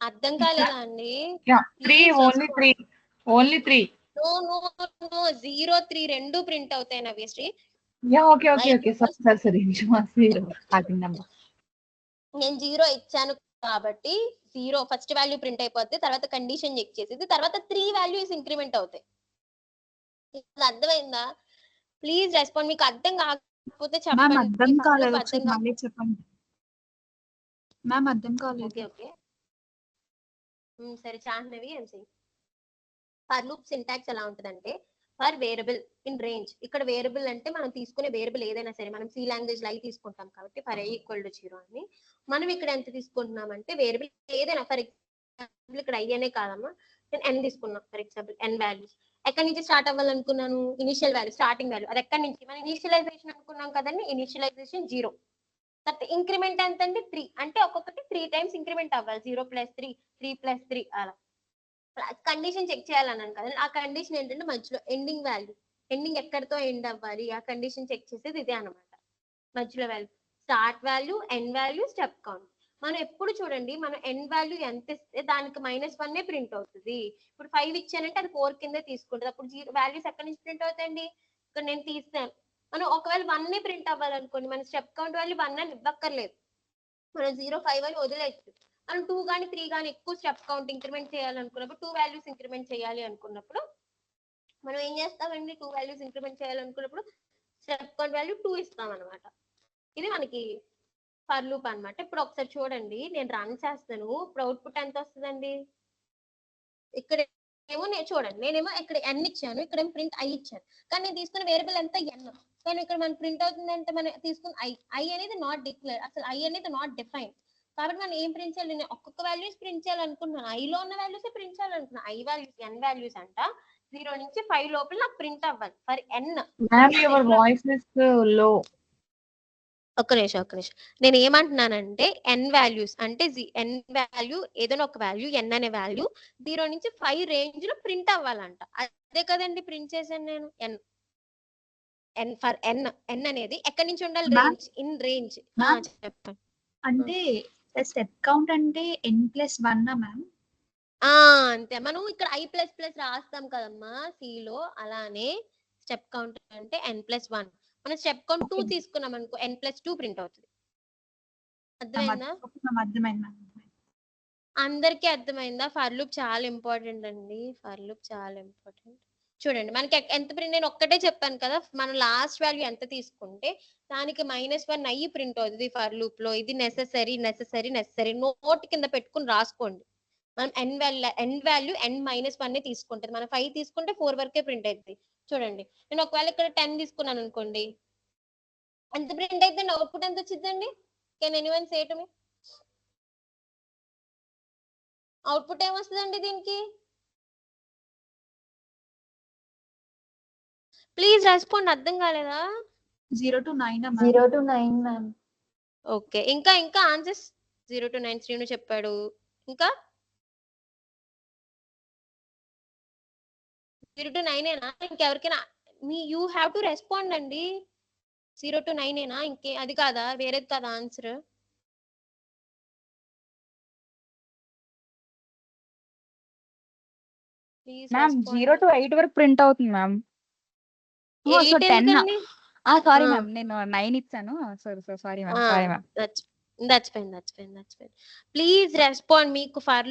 అర్థం కాలేదా అండి
Yeah, 3,
Please
only 3. Only 3.
No 0 3 రెండు ప్రింట్ అవుతాయి Navyasri.
Yeah, okay. Sorry. Zero. Starting number.
నేను 0 ఇచ్చాను కాబట్టి 0 ఫస్ట్ వాల్యూ ప్రింట్ అయిపోద్ది తర్వాత కండిషన్ చెక్ చేసేది తర్వాత 3 వాల్యూస్ ఇంక్రిమెంట్ అవుతాయి. ఇది అర్థమైందా ప్లీజ్ రెస్పాండ్ మీకు అర్థం కాకపోతే
మ్యామ్
చెప్పండి
అర్థం కాలేదు
అర్థం
ఒకసారి మళ్ళీ చెప్పండి మ్యామ్ అర్థం కాలేదు.
ఓకే సరే చాందవి ఎంసీ ఫర్ లూప్ సింటాక్స్ ఎలా ఉంటదంటే ఫర్ వేరియబుల్ ఇన్ రేంజ్ ఇక్కడ వేరియబుల్ అంటే మనం తీసుకునే వేరియబుల్ ఏదైనా సరే మనం సి లాంగ్వేజ్ లో తీసుకుంటాం కాబట్టి ఫర్ i ఈక్వల్ టు 0 అని మనం ఇక్కడ ఎంత తీసుకుంటున్నాం అంటే వేరియబుల్ ఏదైనా ఫర్ ఎగ్జాంపుల్ ఇక్కడ i అనే కాదమ్మా నేను n తీసుకున్నాం ఫర్ ఎగ్జాంపుల్ n వాల్యూస్ ఎక్కడి నుంచి స్టార్ట్ అవ్వాలనుకున్నాను ఇనిషియల్ వాల్యూ స్టార్టింగ్ వాల్యూ అది ఎక్కడి నుంచి మనం ఇనిషియలైజేషన్ అనుకున్నాం కదండి ఇనిషియలైజేషన్ 0 తర్వాత ఇంక్రిమెంట్ ఎంత అంటే 3 అంటే ఒక్కొక్కటి 3 టైమ్స్ ఇంక్రిమెంట్ అవ్వాలి 0 + 3 3 + 3 అలా కండిషన్ చెక్ చేయాలన్నాను కదా ఆ కండిషన్ ఏంటంటే మధ్యలో ఎండింగ్ వాల్యూ ఎండింగ్ ఎక్కడితో ఎండ్ అవ్వాలి ఆ కండిషన్ చెక్ చేసేది ఇదే అనమాట మధ్యలో value start value end value step count మనం ఎప్పుడు చూడండి మనం ఎండ్ వాల్యూ ఎంత ఇస్తే దానికి -1 ప్రింట్ అవుతుంది ఇప్పుడు 5 ఇచ్చానంటే అది 4 కింద తీసుకుంటుంది అప్పుడు వాల్యూస్ ఎక్కడి నుంచి ప్రింట్ అవుతాయండి ఇక్కడ నేను తీస్తాను మనం ఒకవేళ 1 ప్రింట్ అవ్వాలనుకోండి మన స్టెప్ కౌంట్ వాల్యూ 1 అని ఇవ్వక్కర్లేదు మనం 0 5 అని వదిలేయచ్చు మనం 2 కానీ 3 కానీ ఎక్కువ స్టెప్ కౌంట్ ఇంక్రిమెంట్ చేయాలనుకున్నప్పుడు 2 వాల్యూస్ ఇంక్రిమెంట్ చేయాలి అనుకున్నప్పుడు మనం ఏం చేస్తామండి, 2 వాల్యూస్ ఇంక్రిమెంట్ చేయాలనుకున్నప్పుడు స్టెప్ కౌంట్ వాల్యూ 2 ఇస్తాం అనమాట. ఇది మనకి ఫర్ లూప్ అన్నమాట. ఇప్పుడు ఒకసారి చూడండి, నేను రన్ చేస్తాను. ఇప్పుడు అవుట్పుట్ ఎంత వస్తుందండి? ఇక్కడ ఏమో నేను చూడండి, నేనేమో ఇక్కడ n ఇచ్చాను, ఇక్కడ ప్రింట్ i ఇచ్చాను. కానీ నేను తీసుకున్న వేరియబుల్ ఎంత n. కానీ ఇక్కడ మన ప్రింట్ అవుతుంది అంటే మనం తీసుకున్న i అనేది నాట్ డిక్లేర్, అసలు i అనేది నాట్ డిఫైన్. కాబట్టి మనం ఏం ప్రింట్ చేయాలి? నేను ఒక్కొక్క వాల్యూస్ ప్రింట్ చేయాలనుకుంటున్నాను, i లో ఉన్న వాల్యూస్ ప్రింట్ చేయాలనుకున్నాను. i వాల్యూస్ n వాల్యూస్ అంట 0 నుంచి 5 లోపల నాకు ప్రింట్ అవ్వాలి for n.
Ma'am, your voice is low.
ఒక్క నిమిషం. నేను ఏమంటున్నానంటే n వాల్యూస్ అంటే n వాల్యూ ఏదైనా ఒక వాల్యూ n అనే వాల్యూ 0 నుంచి 5 రేంజ్ లో ప్రింట్ అవ్వాలంట. అదే కదండి ప్రింట్ చేశాను నేను. n ఫర్ n అనేది ఎక్కడి నుంచి ఉండాలి?
Ma'am?
Range, in range.
Ma'am?
చెప్పండి.
అంటే స్టెప్ కౌంట్ అంటే n+1 మ్యామ్?
అంతే. మనం ఇక్కడ i++ రాస్తాం కదమ్మా C లో, అలానే స్టెప్ కౌంట్ అంటే n+1. మనం స్టెప్ కౌంట్ 2 తీసుకున్నాం అనుకో n+2 ప్రింట్ అవుతుంది. అర్థమైందా?
అర్థమైంది మ్యామ్.
అందరికీ అర్థమైందా? ఫర్ లూప్ చాలా ఇంపార్టెంట్ అండి. ఫర్ లూప్ చాలా ఇంపార్టెంట్. చూడండి మనకి ఎంత ప్రింట్, నేను ఒక్కటే చెప్పాను కదా, మనం లాస్ట్ వాల్యూ ఎంత తీసుకుంటే దానికి -1 అయ్యి ప్రింట్ అవుతుంది ఫర్ లూప్ లో. ఇది నెసెసరీ. నోట్ కింద పెట్టుకుని రాసుకోండి. మనం n వాల్యూ n-1 తీసుకుంటుంది. మనం 5 తీసుకుంటే 4 వరకే ప్రింట్ అవుతుంది. చూడండి, నేను ఒకవేళ ఇక్కడ 10 తీసుకున్నాను అనుకోండి, ఎంత ప్రింట్ అయితే అవుట్పుట్ ఎంత వచ్చిందండి? Can anyone say to me? Output ఏమొస్తుందండి దీనికి? Please respond. అర్థం కాలేదా?
0 to 9 ma'am?
0 to 9, ma'am.
Okay, ఇంకా ఆన్సర్స్ 0 to 9 శ్రీను చెప్పాడు. ఇంకా 0 to 9 ఏనా? ఇంకెవరికైనా యూ హ్యావ్ టు రెస్పాండ్ అండి. 0 to 9 ఏనా? ఇంకే అది కాదా? వేరేది కాదా ఆన్సర్? ప్లీజ్
మ్యామ్ 0 to 8 వరకు ప్రింట్ అవుతుంది ma'am. So 10. Sorry
Ah.
Ma'am, నేను 9 ఇచ్చాను. Sorry ma'am.
That's fine. Please respond. మీకు ఫర్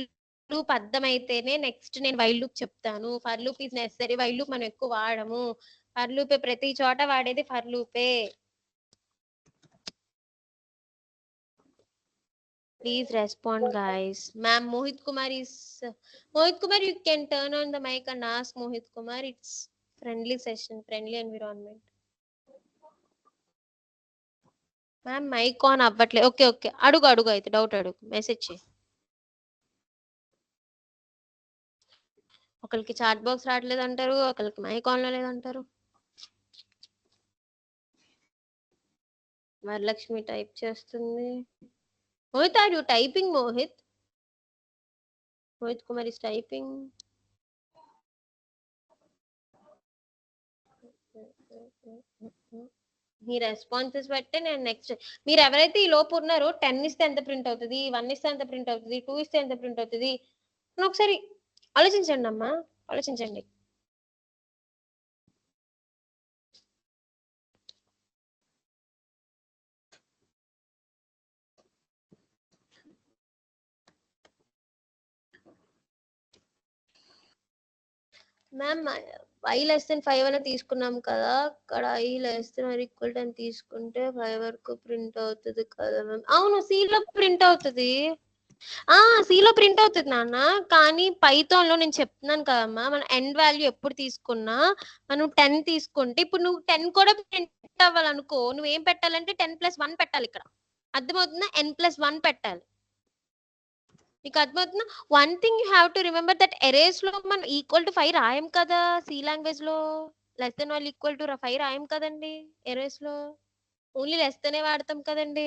లూప్ అర్థమైతేనే నెక్స్ట్ నేను వైల్ లూప్ చెప్తాను. For loop is necessary. While loop మనం ఎక్కువ వాడము. ఫర్ లూపే ప్రతి చోట వాడేది for లూపే. Please respond, guys. Ma'am, Mohit Kumar, you can turn on the mic and ask Mohit Kumar. It's friendly session, friendly environment. Ma'am, mic on అవ్వట్లే. Okay. అడుగు అయితే doubt అడుగు, మెసేజ్ చేయి. ఒకరికి చాట్ బాక్స్ రావట్లేదు అంటారు, ఒకరికి మైక్ ఆన్ లో లేదంటారు. వరలక్ష్మి టైప్ చేస్తుంది. Mohit, are you typing, Mohit? Mohit Kumar is typing. Me responses బట్టే నేను నెక్స్ట్, మీరు ఎవరైతే ఈ లోపు ఉన్నారో 10 ఇస్తే ఎంత ప్రింట్ అవుతుంది, 1 ఇస్తే ఎంత ప్రింట్ అవుతుంది, 2 ఇస్తే ఎంత ప్రింట్ అవుతుంది, ఒకసారి ఆలోచించండి అమ్మా, ఆలోచించండి. మ్యామ్ i<5 అని తీసుకున్నాం కదా, అక్కడ i<10 తీసుకుంటే 5 వరకు ప్రింట్ అవుతుంది కదా మ్యామ్. అవును, C లో ప్రింట్ అవుతుంది. C లో ప్రింట్ అవుతుంది నాన్న. కానీ పైథాన్ లో నేను చెప్తున్నాను కదమ్మా, మనం ఎండ్ వాల్యూ ఎప్పుడు తీసుకున్నా మనం 10 తీసుకుంటే, ఇప్పుడు నువ్వు 10 కూడా ప్రింట్ అవ్వాలనుకో, నువ్వేం పెట్టాలంటే 10+1 పెట్టాలి. ఇక్కడ అర్థమవుతుందా? n+1 పెట్టాలి. మీకు అర్థమవుతుందా? One thing you have to remember that erase లో మనం =5 రాయం కదా. సి లాంగ్వేజ్ లో <=5 రాయం కదండి. ఎరేస్ లో ఓన్లీ లెస్తేనే వాడతాం కదండి.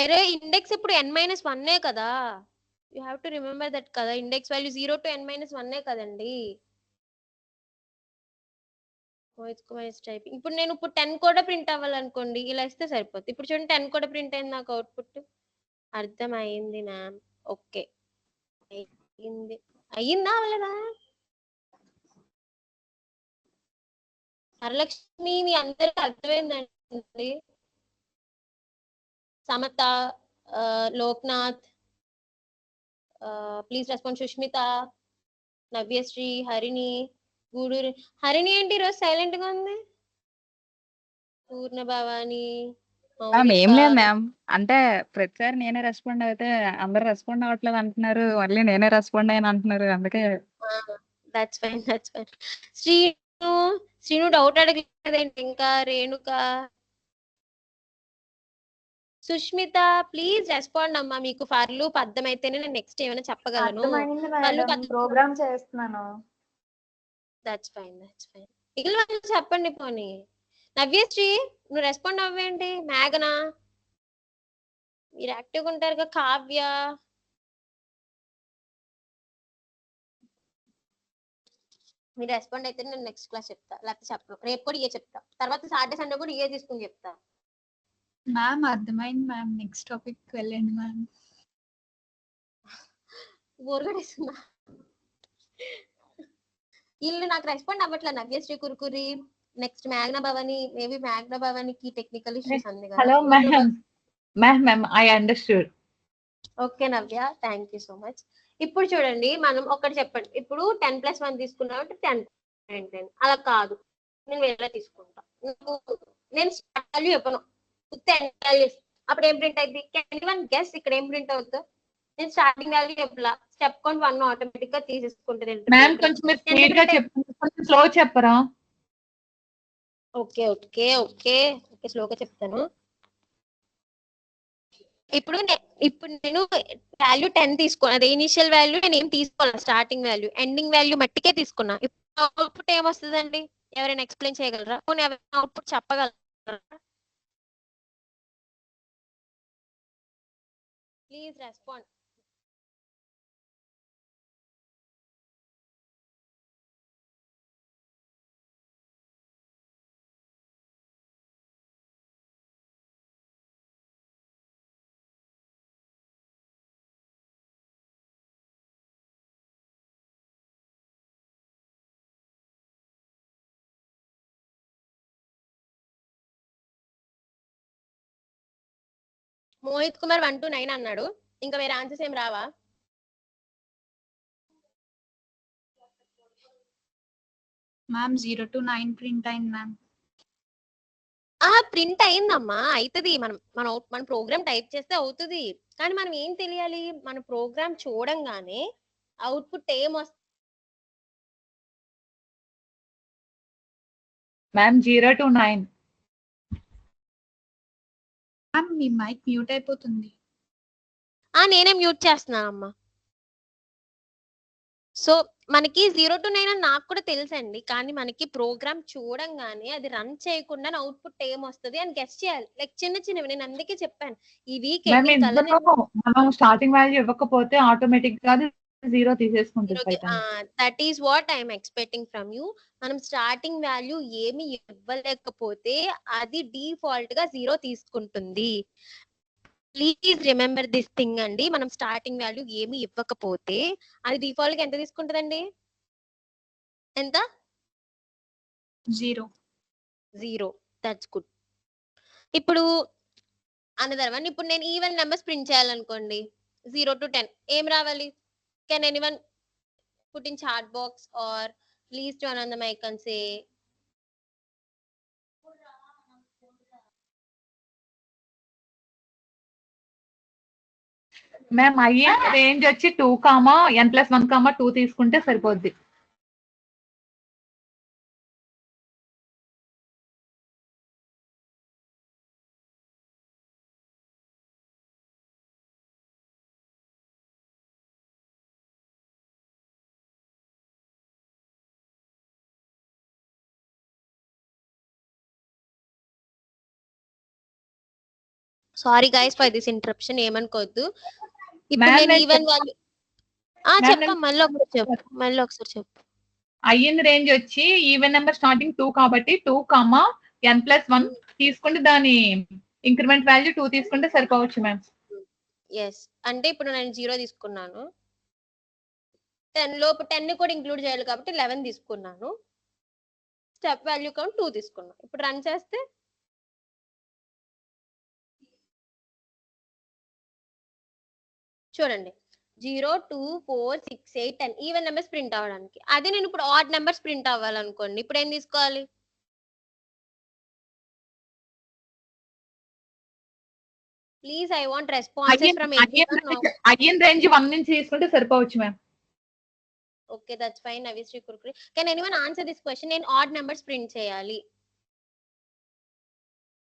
ఎరే ఇండెక్స్ ఇప్పుడు n-1 కదా. You have to remember that కదా. ఇండెక్స్ వాల్యూ 0 to n-1 కదండి. టైపింగ్. ఇప్పుడు నేను 10 కూడా ప్రింట్ అవ్వాలనుకోండి, ఇలా ఇస్తే సరిపోతుంది. ఇప్పుడు చూడండి 10 కూడా ప్రింట్ అయింది నాకు అవుట్పుట్. అర్థమైంది మ్యామ్. ఓకే, అయ్యిందా అవ్వలేదా? వరలక్ష్మి, మీ అందరికి అర్థమైందండి? Samatha, Loknath, please respond. సుష్మిత, నవ్యశ్రీ, హరిణి, గూడూరు. హరిణి ఏంటి ఈరోజు సైలెంట్ గా ఉంది? పూర్ణ భవాని,
మ్యామ్ ఏం
మౌనిక.
లేదు మ్యామ్. అంటే ప్రతిసారి నేనే రెస్పాండ్ అయితే అందరు రెస్పాండ్ అవ్వట్లేదు అంటున్నారు. మళ్ళీ నేనే రెస్పాండ్ అయ్యాను అంటున్నారు. అందుకే
that's fine, that's fine. Srinu doubt అడగలేదేంటి ఇంకా? రేణుక, సుష్మిత ప్లీజ్ రెస్పాండ్ అమ్మా. మీకు ఫర్లు అర్థమైతేనే నేను నెక్స్ట్ ఏమైనా చెప్పగలను.
అర్థమైంది
వాళ్ళు
మేడం, ప్రోగ్రామ్ చేస్తున్నాను.
That's fine, that's fine. మిగిలిన వాళ్ళు చెప్పండి పోనీ. నవ్యశ్రీ నువ్వు రెస్పాండ్ అవ్వేంటి? మేఘన మీరు యాక్టివ్గా ఉంటారుగా. కావ్య, మీరు రెస్పాండ్ అయితే నేను నెక్స్ట్ క్లాస్ చెప్తా, లేకపోతే చెప్పను. రేపు కూడా ఇయే చెప్తా, తర్వాత సాటర్డే సండే కూడా ఇయే తీసుకుని చెప్తా.
మ్యామ్ అర్థమైంది మ్యామ్. నెక్స్ట్ టాపిక్ వెళ్ళండి మ్యామ్.
బోర్గడేస్తుందా? వీళ్ళు నాకు రెస్పాండ్ అవ్వట్లేదు. నవ్యశ్రీ, కురుకురి, నెక్స్ట్ మేఘన భవాని. మేబీ మేఘన భవానికి టెక్నికల్ ఇష్యూస్ ఉంది కదా.
Hello ma'am. Ma'am I understood.
Okay Navya, thank you so much. ఇప్పుడు చూడండి, మనం ఒకటి చెప్పండి. ఇప్పుడు 10+1 తీసుకున్నాం అంటే 10 అలా కాదు, నేను వేరే తీసుకుంటా. నేను స్టార్ట్ వాల్యూ చెప్పను, అప్పుడు ఏం ప్రింట్ అయింది? 21 గెస్ ఇక్కడ ఏం ప్రింట్ అవుతుందో. నేను స్టార్టింగ్ వాల్యూ చెప్పలా, స్టెప్ కౌంట్ 1 ఆటోమేటిక్ గా తీసేసుకుంటుంది.
మ్యామ్ కొంచెం మీరు స్పీడ్ గా చెప్పండి, కొంచెం స్లో చెప్పరా?
ఓకే ఓకే ఓకే ఓకే, స్లోగా చెప్తాను. ఇప్పుడు నేను వాల్యూ 10 తీసుకున్నా. అదే ఇనిషియల్ వాల్యూ నేను ఏం తీసుకోవాలి, స్టార్టింగ్ వాల్యూ ఎండింగ్ వాల్యూ మట్టికే తీసుకున్నా. ఇప్పుడు అవుట్పుట్ ఏమొస్తుందండి? ఎవరైనా ఎక్స్ప్లెయిన్ చేయగలరా? పోనీ ఎవరైనా అవుట్పుట్ చెప్పగలరా? Please respond. Mohit Kumar 1 to 9 అన్నాడు. ఇంకా వేరే ఆన్సర్స్ ఏం రావా?
మ్యామ్ 0 to 9 ప్రింట్ అయింది మ్యామ్.
ప్రింట్ అయిందమ్మా, అవుతుంది. మన ప్రోగ్రామ్ టైప్ చేస్తే అవుతుంది. కానీ మనం ఏం తెలియాలి? మన ప్రోగ్రామ్ చూడంగానే అవుట్పుట్ ఏమొస్తుంది?
Ma'am 0 to 9.
మ్యామ్ మీ మైక్ మ్యూట్ అయిపోతుంది.
నేనే మ్యూట్ చేస్తున్నానమ్మా. సో మనకి 0 to 9 అని నాకు కూడా తెలుసండి. కానీ మనకి ప్రోగ్రామ్ చూడంగానే అది రన్ చేయకుండా అవుట్పుట్ ఏమొస్తుంది అని గెస్ చేయాలి. లైక్ చిన్నవి. నేను అందుకే చెప్పాను ఈ వీక్
మ్యామ్
ఎండింగ్ కల్లా
ఇందులో మనం స్టార్టింగ్ వాల్యూ ఇవ్వకపోతే ఆటోమేటిక్ గా 0 తీసేసుకుంటుంది Python.
That is what I'm expecting from you. మనం స్టార్టింగ్ వాల్యూ ఏమి ఇవ్వలేకపోతే అది డిఫాల్ట్ గా 0 తీసుకుంటుంది. ప్లీజ్ రిమెంబర్ దిస్ థింగ్ అండి. మనం స్టార్టింగ్ వాల్యూ ఏమి ఇవ్వకపోతే అది డిఫాల్ట్ గా ఎంత తీసుకుంటుందండి? ఎంత?
0.
That's good. ఇప్పుడు అనదర్ వన్. ఇప్పుడు నేను ఈవెన్ నెంబర్స్ ప్రింట్ చేయాలనుకోండి, 0 to 10 ఏం రావాలి? Can anyone put in chat box or please turn on the mic and say
ma'am అయ్యే రేంజ్ వచ్చి 2, n+1, 2 తీసుకుంటే సరిపోద్ది.
Sorry guys for this interruption, ఏమనుకోవద్దు. ఇప్పుడు
Ma'am,
నేను
నేను
ఈవెన్ వాల్యూ చెప్పా, మళ్ళీ ఒకసారి చెప్పు.
అయ్యింది రేంజ్ వచ్చి ఈవెన్ నెంబర్ స్టార్టింగ్ 2 కాబట్టి 2, n+1 తీసుకుంటే దాని ఇంక్రిమెంట్ వాల్యూ 2 తీసుకుంటే సరిపోవచ్చు మ్యామ్.
ఎస్, అంటే ఇప్పుడు నేను 0 తీసుకున్నాను. 10 లోపు 10 కూడా ఇంక్లూడ్ చేయాలి కాబట్టి 11 తీసుకున్నాను. స్టెప్ వాల్యూ కౌంట్ 2 తీసుకున్నాను. ఇప్పుడు రన్ చేస్తే చూడండి 0, 2, 4, 6, 8, 10 ఈవెన్ నెంబర్స్ ప్రింట్ అవ్వడానికి. అదే నేను ఇప్పుడు ఆడ్ నెంబర్స్ ప్రింట్ అవ్వాలనుకోండి, ఇప్పుడు ఏం తీసుకోవాలి? Please I want responses from everyone now.
అయ్యన్ రేంజ్ 1 నుంచి తీసుకుంటే సరిపోవచ్చు ma'am.
Okay, that's fine. Navyasri Kurkuri. Can anyone answer this question? నేను ఆడ్ నెంబర్స్ ప్రింట్ చేయాలి,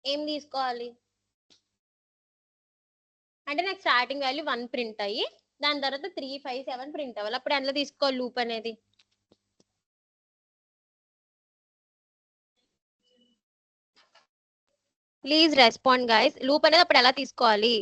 ఏం తీసుకోవాలి? అంటే నాకు స్టార్టింగ్ వాల్యూ 1 ప్రింట్ అయ్యి దాని తర్వాత 3, 5, 7 ప్రింట్ అవ్వాలి. అప్పుడు ఎందులో తీసుకోవాలి లూప్ అనేది? Please respond guys. లూప్ అనేది అప్పుడు ఎలా తీసుకోవాలి?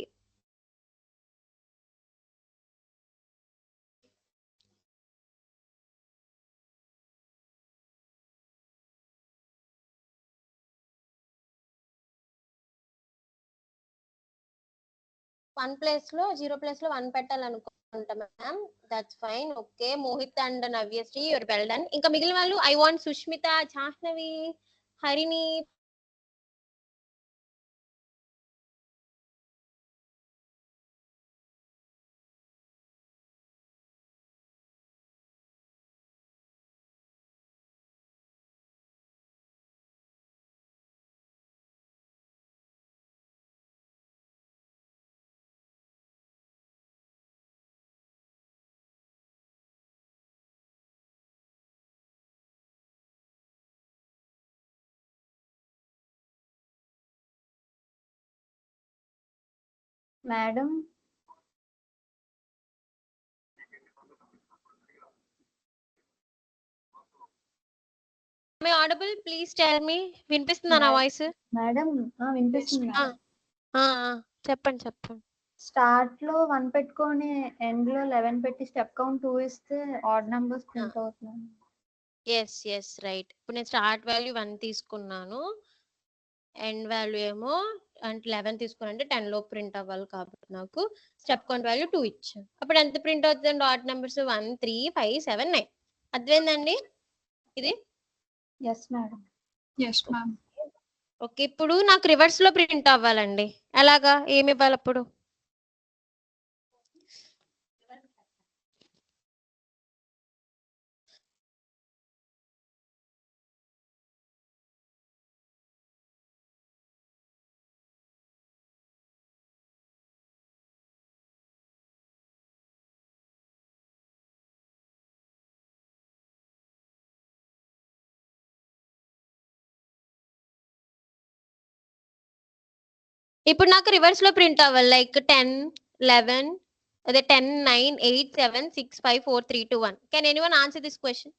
వన్ ప్లేస్ లో 0 ప్లేస్ లో 1 పెట్టాలనుకుంటా ma'am. That's fine. Okay, Mohit and Navyasri your well done. ఇంకా మిగిలిన వాళ్ళు I want Sushmita, Jahnavi, Harini.
Madam
audible, please tell me. వినిపిస్తుందా నా వాయిస్?
మేడం వినిపిస్తుంది మేడం.
చెప్పండి చెప్పండి.
స్టార్ట్ లో 1 పెట్టుకొని ఎండ్ లో 11 పెట్టి స్టెప్ కౌంట్ 2 ఇస్తే ఆడ్ నంబర్స్ ప్రింట్ అవుతుంది.
Yes right. ఇప్పుడు నేను స్టార్ట్ వాల్యూ 1 తీసుకున్నాను, ఎండ్ వాల్యూ ఏమో అంటే 11 తీసుకున్నానంటే 10 లో ప్రింట్ అవ్వాలి కాబట్టి నాకు స్టెప్ కౌంట్ వాల్యూ 2 ఇచ్చాను. అప్పుడు ఎంత ప్రింట్ అవుతుందండి? Odd numbers 1, 3, 5, 7, 9. అర్థమైందండి ఇది?
Yes madam.
Yes, ma'am.
Okay, ఇప్పుడు నాకు రివర్స్ లో ప్రింట్ అవ్వాలండి. ఎలాగా? ఏమి ఇవ్వాలి అప్పుడు? ఇప్పుడు నాకు రివర్స్ లో ప్రింట్ అవ్వాలి. లైక్ 10, 11, అదే 10, 9, 8, 7, 6, 5, 4, 3, 2, 1. Can anyone answer this question?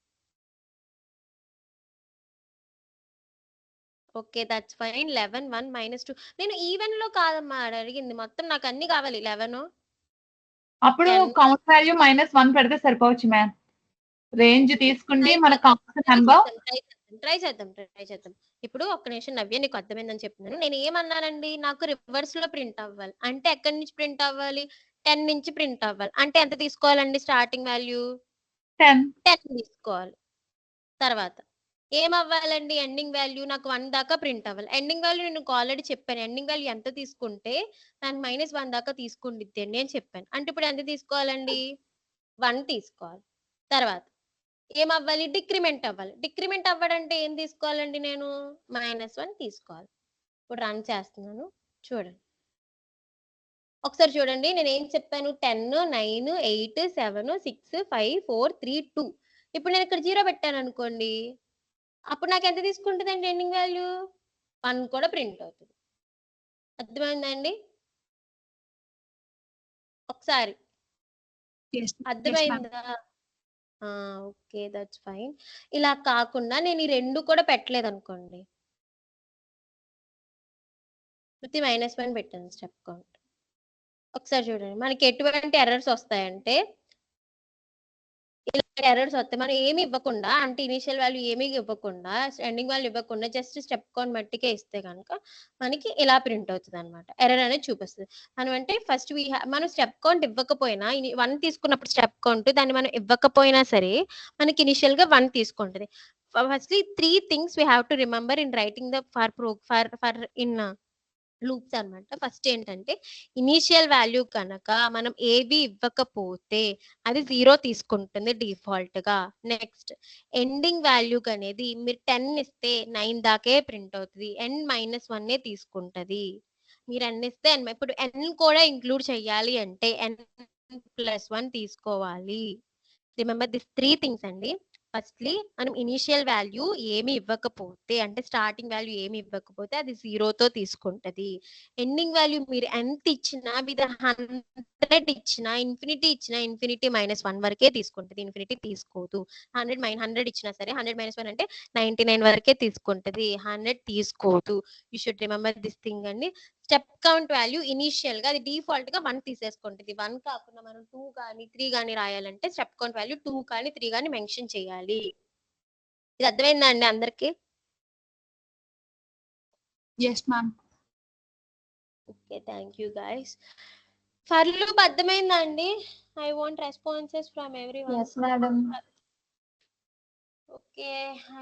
Okay, that's fine. 11, 1, -2. నేను ఈవెన్ లో కాదమ్మా అడిగింది, మొత్తం నాకు అన్ని కావాలి. 11
అప్పుడు
10.
కౌంట్ వాల్యూ -1 పెడితే సరిపోవచ్చు మ్యామ్. రేంజ్ తీసుకుంటే మన కౌంట్ నెంబర్.
ట్రై చేద్దాం. ఇప్పుడు ఒక్క నిమిషం నవ్య, నీకు అర్థమైందని చెప్తున్నాను. నేను ఏమన్నానండి? నాకు రివర్స్ లో ప్రింట్ అవ్వాలి అంటే ఎక్కడి నుంచి ప్రింట్ అవ్వాలి? 10 నుంచి ప్రింట్ అవ్వాలి అంటే ఎంత తీసుకోవాలండి? స్టార్టింగ్ వాల్యూ 10 తీసుకోవాలి. తర్వాత ఏమవ్వాలండి? ఎండింగ్ వాల్యూ నాకు 1 దాకా ప్రింట్ అవ్వాలి. ఎండింగ్ వాల్యూ నేను ఆల్రెడీ చెప్పాను. ఎండింగ్ వాల్యూ ఎంత తీసుకుంటే దాన్ని -1 దాకా తీసుకుండిద్దండి అని చెప్పాను. అంటే ఇప్పుడు ఎంత తీసుకోవాలండి? 1 తీసుకోవాలి. తర్వాత ఏమవ్వాలి? డిక్రిమెంట్ అవ్వాలి. డిక్రిమెంట్ అవ్వడంటే ఏం తీసుకోవాలండి? నేను -1 తీసుకోవాలి. ఇప్పుడు రన్ చేస్తున్నాను, చూడండి. ఒకసారి చూడండి, నేను ఏం చెప్పాను? 10, 9, 8, 7, 6, 5, 4, 3, 2. ఇప్పుడు నేను ఇక్కడ 0 పెట్టాను అనుకోండి, అప్పుడు నాకు ఎంత తీసుకుంటుందండి ఎండింగ్ వాల్యూ? 1 కూడా ప్రింట్ అవుతుంది. అర్థమైందండి? ఒకసారి
Yes, yes, ma'am.
అర్థమైందా? Okay, that's fine. ఇలా కాకుండా నేను ఈ 2 కూడా పెట్టలేదు అనుకోండి, -1 పెట్టాను స్టెప్ కౌంట్. ఒకసారి చూడండి, మనకి ఎటువంటి ఎర్రర్స్ వస్తాయంటే ఇలాంటి ఎర్రర్స్ వస్తాయి. మనం ఏమి ఇవ్వకుండా, అంటే ఇనిషియల్ వాల్యూ ఏమీ ఇవ్వకుండా, ఎండింగ్ వాల్యూ ఇవ్వకుండా జస్ట్ స్టెప్ కౌంట్ మట్టికే ఇస్తే కనుక మనకి ఇలా ప్రింట్ అవుతుంది అనమాట. ఎర్రర్ అనేది చూపిస్తుంది. మనం అంటే ఫస్ట్ మనం స్టెప్ కౌంట్ ఇవ్వకపోయినా 1 తీసుకున్నప్పుడు స్టెప్ కౌంట్ దాన్ని మనం ఇవ్వకపోయినా సరే మనకి ఇనిషియల్ గా 1 తీసుకుంటది. Firstly 3 things we have to remember in writing the for in loops అన్నమాట. ఫస్ట్ ఏంటంటే ఇనీషియల్ వాల్యూ కనుక మనం ఏవి ఇవ్వకపోతే అది 0 తీసుకుంటుంది డిఫాల్ట్ గా. నెక్స్ట్ ఎండింగ్ వాల్యూ అనేది మీరు 10 ఇస్తే 9 దాకే ప్రింట్ అవుతుంది. n -1 తీసుకుంటది. మీరు n ఇస్తే n, ఇప్పుడు n కూడా ఇంక్లూడ్ చేయాలి అంటే n+1 తీసుకోవాలి. రిమెంబర్ దిస్ 3 థింగ్స్ అండి. ఫస్ట్లీ మనం ఇనీషియల్ వాల్యూ ఏమి ఇవ్వకపోతే అంటే స్టార్టింగ్ వాల్యూ ఏమి ఇవ్వకపోతే అది 0 తో తీసుకుంటది. ఎండింగ్ వాల్యూ మీరు ఎంత ఇచ్చినా విత్ 100 ఇచ్చినా ఇన్ఫినిటీ ఇచ్చినా ఇన్ఫినిటీ -1 వరకే తీసుకుంటది. ఇన్ఫినిటీ తీసుకోదు. 100 ఇచ్చినా సరే 100 -1 అంటే 99 వరకే తీసుకుంటది. 100 తీసుకోదు. You should remember this thing అండి. స్టెప్ కౌంట్ వాల్యూ ఇనీషియల్ గా అది డిఫాల్ట్ గా 1 తీసేసుకుంటది. 1 కాకుండా మనం 2 కానీ 3 కానీ రాయాలంటే స్టెప్ కౌంట్ వాల్యూ 2 కానీ 3 కానీ మెన్షన్ చేయాలి. ఇది అర్థమైందా అండి అందరికి?
Yes, ma'am.
Okay, thank you guys. For loop అర్థమైందా అండి? I want responses from everyone.
Yes, madam.
Okay,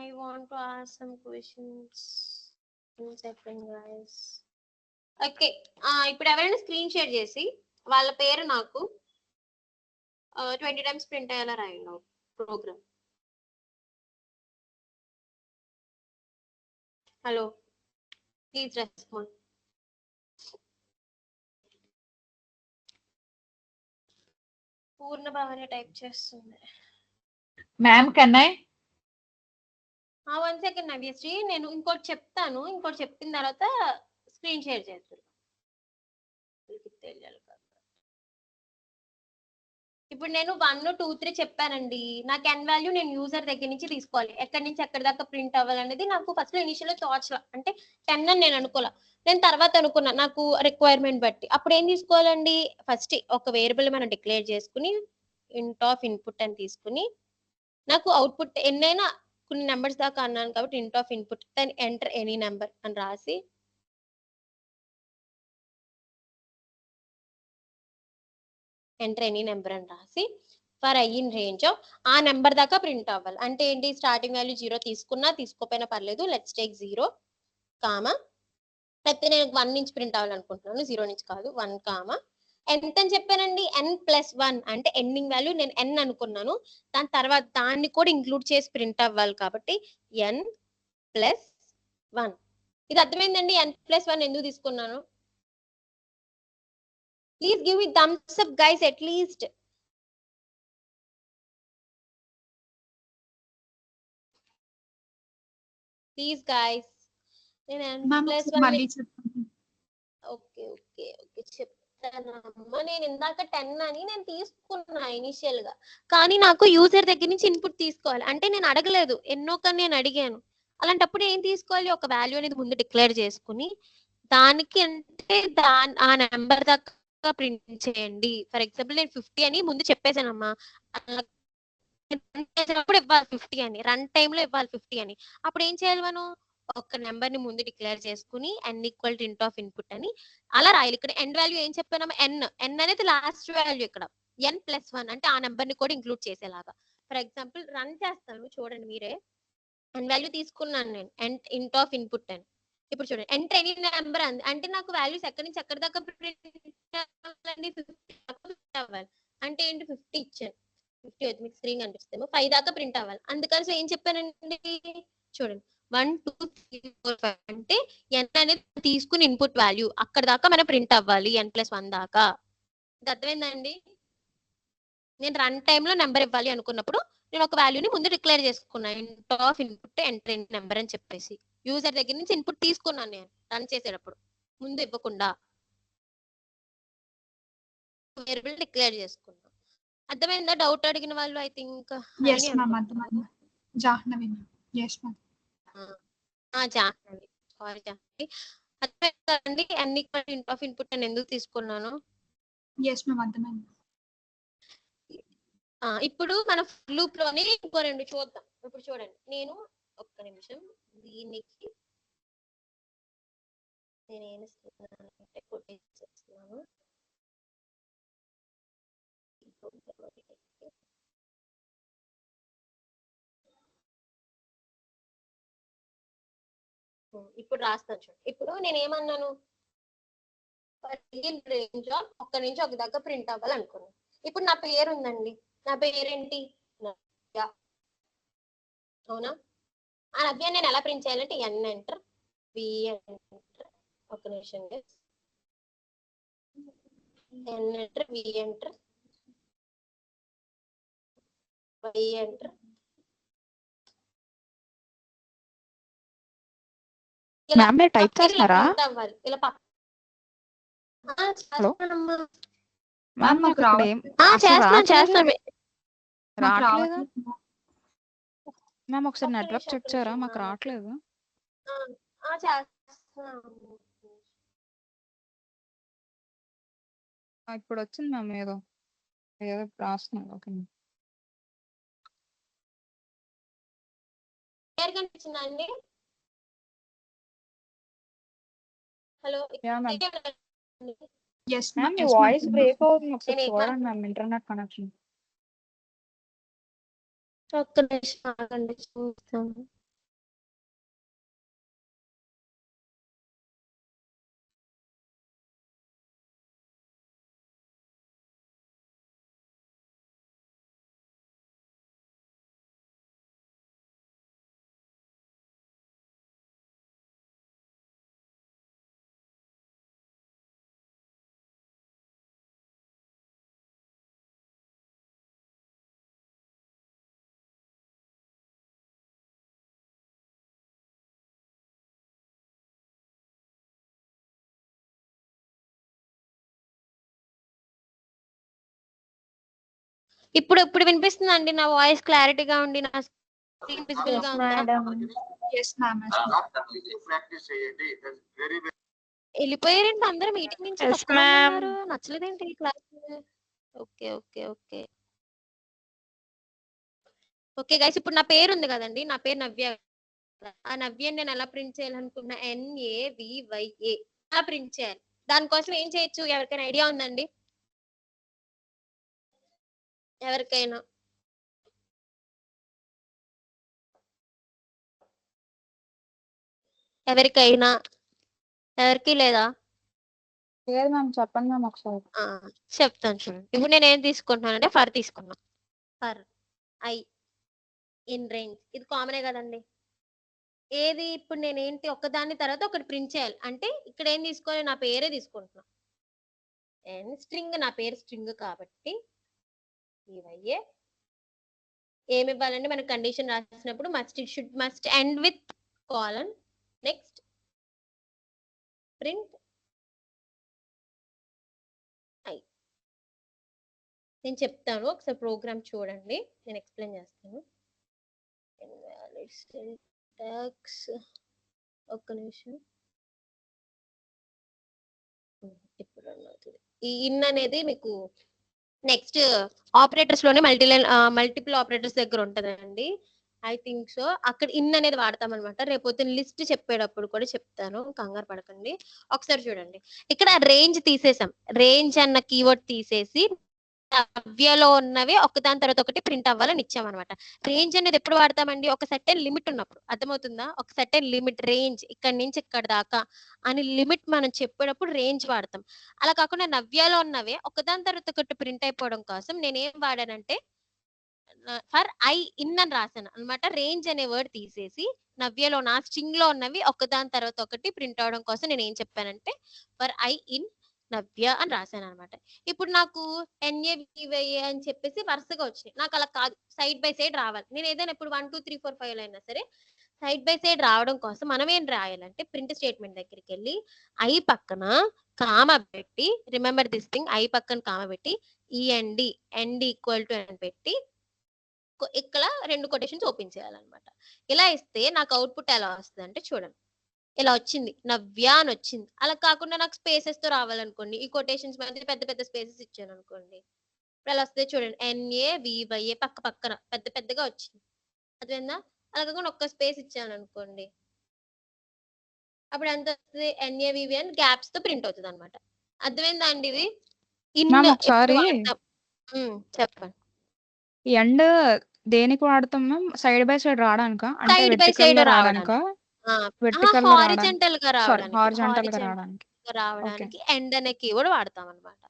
I want to ask some questions. చెప్పండి గైస్. ఓకే, ఇప్పుడు ఎవరైనా స్క్రీన్ షేర్ చేసి వాళ్ళ పేరు నాకు 20 టైమ్స్ ప్రింట్ అయ్యేలా రాయండి program. Hello, please respond. Purna భావనే టైప్ చేస్తుంది.
మ్యామ్ కన్నా
1 సెకండ్ నవ్యశ్రీ, నేను ఇంకోటి చెప్తాను. ఇంకోటి చెప్పిన తర్వాత స్క్రీన్ షేర్ చేస్తారు. తెలియాలి కదా. ఇప్పుడు నేను 1, 2, 3 చెప్పానండి. నాకు n వాల్యూ నేను యూజర్ దగ్గర నుంచి తీసుకోవాలి. ఎక్కడి నుంచి ఎక్కడి దాకా ప్రింట్ అవ్వాలనేది నాకు ఫస్ట్ ఇనిషియల్ థాట్స్ అంటే 10 అని నేను అనుకోలే. నేను తర్వాత అనుకున్నా నాకు రిక్వైర్మెంట్ బట్టి. అప్పుడు ఏం తీసుకోవాలండి? ఫస్ట్ ఒక వేరియబుల్ మనం డిక్లేర్ చేసుకుని ఇంట్ ఆఫ్ ఇన్పుట్ అని తీసుకుని నాకు అవుట్పుట్ ఎన్నైనా కొన్ని నెంబర్స్ దాకా అన్నాను కాబట్టి int of input then enter any number అని రాసి ఎంటర్ ఎనీ నెంబర్ అని రాసి ఫర్ ఐ ఇన్ రేంజ్ ఆ నెంబర్ దాకా ప్రింట్ అవ్వాలి. అంటే ఏంటి? స్టార్టింగ్ వాల్యూ 0 తీసుకున్నా తీసుకోపోయినా పర్లేదు. లెట్స్ టేక్ 0 కామా, లేకపోతే నేను 1 నుంచి ప్రింట్ అవ్వాలనుకుంటున్నాను, 0 నుంచి కాదు. 1 కామా ఎంత అని చెప్పానండి? n+1 అంటే ఎండింగ్ వాల్యూ నేను n అనుకున్నాను. దాని తర్వాత దాన్ని కూడా ఇంక్లూడ్ చేసి ప్రింట్ అవ్వాలి కాబట్టి n+1. ఇది అర్థమైందండి? n+1 ఎందుకు తీసుకున్నాను? Please give me thumbs up guys at least. Please guys. నేను
Ma'am,
n+1
మళ్ళీ చెప్పండి.
ఓకే ఓకే ఓకే చెప్తానమ్మా. నేను ఇందాక 10 అని నేను తీసుకున్నా ఇనిషియల్ గా, కానీ నాకు యూజర్ దగ్గర నుంచి ఇన్పుట్ తీసుకోవాలి. అంటే నేను అడగలేదు, ఎన్నో కానీ నేను అడిగాను. అలాంటప్పుడు ఏం తీసుకోవాలి? ఒక వాల్యూ అనేది ముందు డిక్లేర్ చేసుకుని దానికి అంటే ఆ నెంబర్ దాకా ప్రింట్ చేయండి. ఫర్ ఎగ్జాంపుల్ నేను 50 అని ముందు చెప్పేసానమ్మా. చేసినప్పుడు ఇవ్వాలి 50 అని, రన్ టైమ్ లో ఇవ్వాలి 50 అని. అప్పుడు ఏం చేయాలి? మనం ఒక నెంబర్ ని ముందు డిక్లేర్ చేసుకుని n ఈక్వల్ టు ఇంట్ ఆఫ్ ఇన్పుట్ అని అలా రాయాలి. ఇక్కడ ఎండ్ వాల్యూ ఏం చెప్పానమ్మా? n అనేది లాస్ట్ వాల్యూ. ఇక్కడ n+1 అంటే ఆ నెంబర్ ని కూడా ఇంక్లూడ్ చేసేలాగా. ఫర్ ఎగ్జాంపుల్ రన్ చేస్తాను, చూడండి మీరే. n వాల్యూ తీసుకున్నాను నేను, ఇంట్ ఆఫ్ ఇన్పుట్ అని. ఇప్పుడు చూడండి ఎంటర్ ఎనీ నెంబర్ అంది. అంటే నాకు వాల్యూస్ ఎక్కడి నుంచి ఎక్కడి దాకా ప్రింట్ అవ్వాలండి? 50 అవ్వాలి. అంటే ఏంటి? 50 ఇచ్చాను. 50 వచ్చి మీకు స్క్రీన్ కనిపిస్తేమో 5 దాకా ప్రింట్ అవ్వాలి. అందుకని సో ఏం చెప్పానండి? చూడండి 1, 2, 3, 4, 5 అంటే n అనేది తీసుకుని ఇన్పుట్ వాల్యూ అక్కడ దాకా మనం ప్రింట్ అవ్వాలి. n+1 దాకా. ఇది అర్థమైందండి? నేను రన్ టైమ్ లో నెంబర్ ఇవ్వాలి అనుకున్నప్పుడు నేను ఒక వాల్యూని ముందు డిక్లేర్ చేసుకున్నాను. ఇంట్ of input enter any number అని చెప్పేసి యూజర్ దగ్గర నుంచి ఇన్పుట్ తీసుకున్నాను నేను రన్ చేసేటప్పుడు, ముందు ఇవ్వకుండా వేరియబుల్ డిక్లేర్ చేసుకున్నాను. అర్థమైందా? డౌట్ అడిగిన వాళ్ళు ఐ థింక్
Yes, ma'am. అర్థమైంది. Jahnavi. Yes, ma'am.
Jahnavi, sorry Jahnavi. అర్థమైందండి n ఈక్వల్ ఇంట్ ఆఫ్ ఇన్పుట్ అని ఎందుకు తీసుకున్నాను?
Yes, ma'am. అర్థమైంది.
ఇప్పుడు మన లూప్ లోనే ఇంకో 2 చూద్దాం. ఇప్పుడు చూడండి, నేను ఒక్క నిమిషం దీనికి నేను ఏం ఇస్తున్నాను అంటే కొట్టేస్తున్నాను. ఇప్పుడు రాస్తాను చూడండి. ఇప్పుడు నేను ఏమన్నాను? రేంజ్ ఆఫ్ ఒక్క నుంచి ఒక దాకా ప్రింట్ అవ్వాలనుకున్నాను. ఇప్పుడు నా పేరు ఉందండి, నా పేరేంటి నవ్య, అవునా? ఆ నవ్య నేను ఎలా ప్రింట్ చేయాలంటే ఎన్ ఎంటర్, వి ఎంటర్, ఒక నిమిషం N enter, V enter, Y enter,
ma'am మీరు టైప్ చేస్తున్నారా?
అవ్వాలి ఇలా
మ్యామ్ మాకు ఇక్కడ ఏం అసలు
చేస్తున్నాను
రావట్లేదు.
చేస్తున్నాను.
రావట్లేదు మ్యామ్. ఒకసారి
ఒక్క
నెట్వర్క్
నిమిషం,
చెక్ చేయరా? మాకు రావట్లేదు.
చేస్తున్నాను.
ఇప్పుడు వచ్చింది మ్యామ్. ఏదో ఏదో రాస్తున్నాను. ఓకే
క్లియర్ కనిపించిందా అండి? Hello
ya ma'am. Yes ma'am. మీ వాయిస్ బ్రేక్ అవుతుంది. ఒకసారి
నేను
చూడండి మ్యామ్ ఇంటర్నెట్ కనెక్షన్.
ఒక్క నిమిషం ఆగండి, చూస్తాను. ఇప్పుడు ఇప్పుడు వినిపిస్తుందా అండి? నా వాయిస్ క్లారిటీగా ఉండి నా స్క్రీన్ విజిబుల్ గా ఉందా?
Yes ma'am.
వెళ్ళిపోయారండి అందరూ మీటింగ్ నుంచి.
Yes,
తక్కువ మంది
ma'am.
ఉన్నారు. నచ్చలేదేంటి ఈ class? Okay okay okay okay guys, ఇప్పుడు నా పేరు ఉంది కదండి, నా పేరు నవ్య. ఆ నవ్య నేను ఎలా ప్రింట్ చేయాలనుకున్నా, NAVYA అలా ప్రింట్ చేయాలి. దానికోసం ఏం చేయొచ్చు? ఎవరికైనా ఐడియా ఉందండి? ఎవరికైనా ఎవరికైనా ఎవరికి లేదా?
లేదు మ్యామ్. చెప్పండి మ్యామ్ ఒకసారి.
చెప్తాను చూడండి. ఇప్పుడు నేను ఏం తీసుకుంటున్నానంటే ఫర్ తీసుకున్నా. ఫర్ ఐ ఇన్ రేంజ్, ఇది కామనే కదండి. ఏది ఇప్పుడు నేను ఏంటి ఒకదాని తర్వాత ఒకటి ప్రింట్ చేయాలి అంటే ఇక్కడ ఏం తీసుకోవాలి? నా పేరే తీసుకుంటున్నా. అండ్ స్ట్రింగ్, నా పేరు స్ట్రింగ్ కాబట్టి ఇవయ్యే ఏమి ఇవ్వాలంటే మనకు కండిషన్ రాసినప్పుడు must end with colon. Next print I. నేను చెప్తాను, ఒకసారి ప్రోగ్రామ్ చూడండి, నేను ఎక్స్ప్లెయిన్ చేస్తాను. ఒక్క నిమిషం. ఇప్పుడు ఈ ఇన్ అనేది మీకు నెక్స్ట్ ఆపరేటర్స్ లోనే మల్టిపుల్ ఆపరేటర్స్ దగ్గర ఉంటదండి. I think so. అక్కడ ఇన్ అనేది వాడతాం అనమాట. రేపు లిస్ట్ చెప్పేటప్పుడు కూడా చెప్తాను, కంగారు పడకండి. ఒకసారి చూడండి, ఇక్కడ రేంజ్ తీసేసాం. రేంజ్ అన్న కీవర్డ్ తీసేసి నవ్యలో ఉన్నవి ఒకదాని తర్వాత ఒకటి ప్రింట్ అవ్వాలని ఇచ్చామన్నమాట. రేంజ్ అనేది ఎప్పుడు వాడతామండి? ఒక సెటైన్ లిమిట్ ఉన్నప్పుడు. అర్థమవుతుందా? ఒక సెటైన్ లిమిట్, రేంజ్ ఇక్కడ నుంచి ఇక్కడ దాకా అని లిమిట్ మనం చెప్పేటప్పుడు రేంజ్ వాడతాం. అలా కాకుండా నవ్యలో ఉన్నవే ఒకదాని తర్వాత ఒకటి ప్రింట్ అయిపోవడం కోసం నేను ఏం వాడానంటే ఫర్ ఐ ఇన్ అని రాశాను అనమాట. రేంజ్ అనే వర్డ్ తీసేసి నవ్యలో నా స్ట్రింగ్ లో ఉన్నవి ఒకదాని తర్వాత ఒకటి ప్రింట్ అవడం కోసం నేను ఏం చెప్పానంటే ఫర్ ఐ ఇన్ నవ్య అని రాశాను అనమాట. ఇప్పుడు నాకు NAVY అని చెప్పేసి వరుసగా వచ్చినాయి. నాకు అలా కాదు, సైడ్ బై సైడ్ రావాలి. నేను ఏదైనా ఇప్పుడు 1 2 3 4 5 అయినా సరే సైడ్ బై సైడ్ రావడం కోసం మనం ఏం రాయాలంటే ప్రింట్ స్టేట్మెంట్ దగ్గరికి వెళ్ళి ఐ పక్కన కామ పెట్టి, రిమెంబర్ దిస్ థింగ్, ఐ పక్కన కామ పెట్టి END ఎండ్ ఈక్వల్ టు అని పెట్టి ఇక్కడ 2 కొటేషన్స్ ఓపెన్ చేయాలన్నమాట. ఇలా ఇస్తే నాకు అవుట్పుట్ ఎలా వస్తుంది అంటే చూడండి, ఇలా వచ్చింది, నవ్య అని వచ్చింది. అలా కాకుండా నాకు స్పేసెస్ తో రావాలనుకోండి, ఈ కొటేషన్స్ మధ్య పెద్ద పెద్ద స్పేసెస్ ఇచ్చాను అనుకోండి, ఇప్పుడు అలా వస్తే చూడండి, NAVYA పక్క పక్కన పెద్ద పెద్దగా వచ్చింది. అదేందా? అలా కాకుండా ఒక్క స్పేస్ ఇచ్చాను అనుకోండి, అప్పుడు ఎంత వస్తుంది? NAVY అని గ్యాప్స్ తో ప్రింట్ అవుతుంది అనమాట. అర్థమైందా అండి? ఇది
ఒకసారి
చెప్పండి.
ఎండ్ దేనికి వాడతాం మ్యామ్? సైడ్ బై సైడ్ రావడానికా? అంటే
సైడ్ బై
వెర్టికల్
సైడ్
గా రావడానికా? వెర్టికల్ గా
హారిజంటల్ గా
సారీ
రావడానికి.
హారిజాంటల్ గా రావడానికి.
రావడానికి ఎండ్ అనే కీవర్డ్ వాడతాం అనమాట.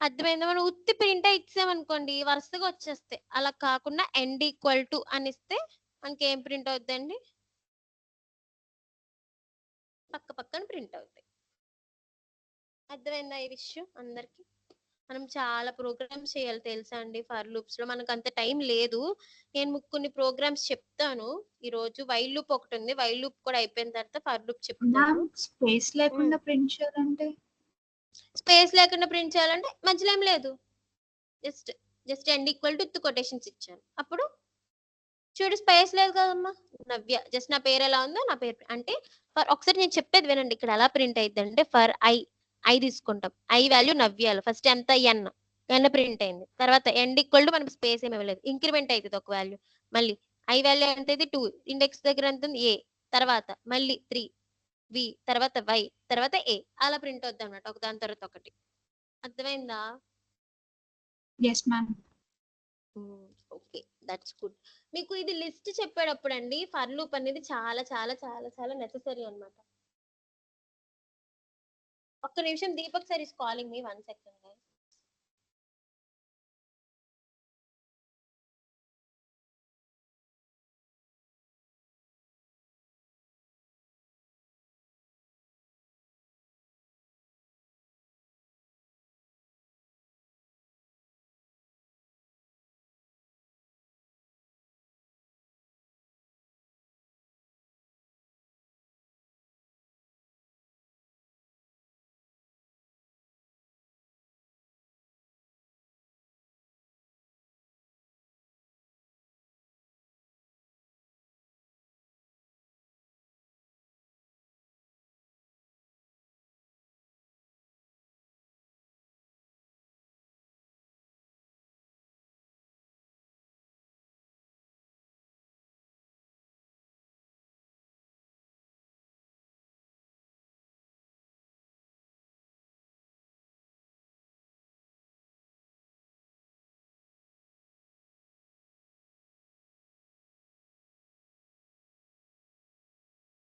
అర్థమైందా? మనం ఉత్తి ప్రింట్ ఇచ్చామనుకోండి వరుసగా వచ్చేస్తాయి. అలా కాకుండా ఎండ్ ఈక్వల్ టు అని ఇస్తే మనకి ఏం ప్రింట్ అవుద్దండి? పక్క పక్కన ప్రింట్ అవుతాయి. అర్థమైందా ఈ విషయం అందరికి? మనం చాలా ప్రోగ్రామ్స్ చేయాలి తెలుసా అండి ఫర్ లూప్స్ లో. మనకు అంత టైం లేదు. నేను కొన్ని ప్రోగ్రామ్స్ చెప్తాను ఈ రోజు. వైల్ లూప్ ఒకటి ఉంది, వైల్ లూప్ కూడా అయిపోయిన తర్వాత ఫర్ లూప్ చెప్తాను.
స్పేస్ లేకుండా ప్రింట్ చేయాలంటే
స్పేస్ లేకుండా ప్రింట్ చేయాలంటే మధ్యలో ఏం లేదు, just end equal to quotations ఇచ్చాను. అప్పుడు చూడు స్పేస్ లేదు కదమ్మా, నవ్య జస్ట్ నా పేరు ఎలా ఉందో నా పేరు అంటే ఫర్. ఒకసారి నేను చెప్పేది వినండి, ఇక్కడ ఎలా ప్రింట్ అయింది అంటే ఫర్ ఐ తీసుకుంటాం, ఐ వాల్యూ నవ్యాలు. ఫస్ట్ ఎంత ఎన్ ప్రింట్ అయింది. తర్వాత ఎండ్ ఈక్వల్ టు మనకి స్పేస్ ఏమి ఇవ్వలేదు, ఇంక్రిమెంట్ అవుతుంది ఒక వాల్యూ. మళ్ళీ ఐ వాల్యూ ఎంత అయితే 2, ఇండెక్స్ దగ్గర ఎంత ఉంది ఏ, తర్వాత మళ్ళీ 3 వి, తర్వాత వై, తర్వాత ఏ, అలా ప్రింట్ అవుద్ది అన్నమాట ఒక దాని తర్వాత ఒకటి. అర్థమైందా?
Yes ma'am.
Okay, that's good. మీకు ఇది లిస్ట్ చెప్పేటప్పుడు అండి ఫర్ లూప్ అనేది చాలా చాలా చాలా చాలా నెసెసరీ అన్నమాట. ఒక్క నిమిషం, Deepak sir is calling me, 1 second.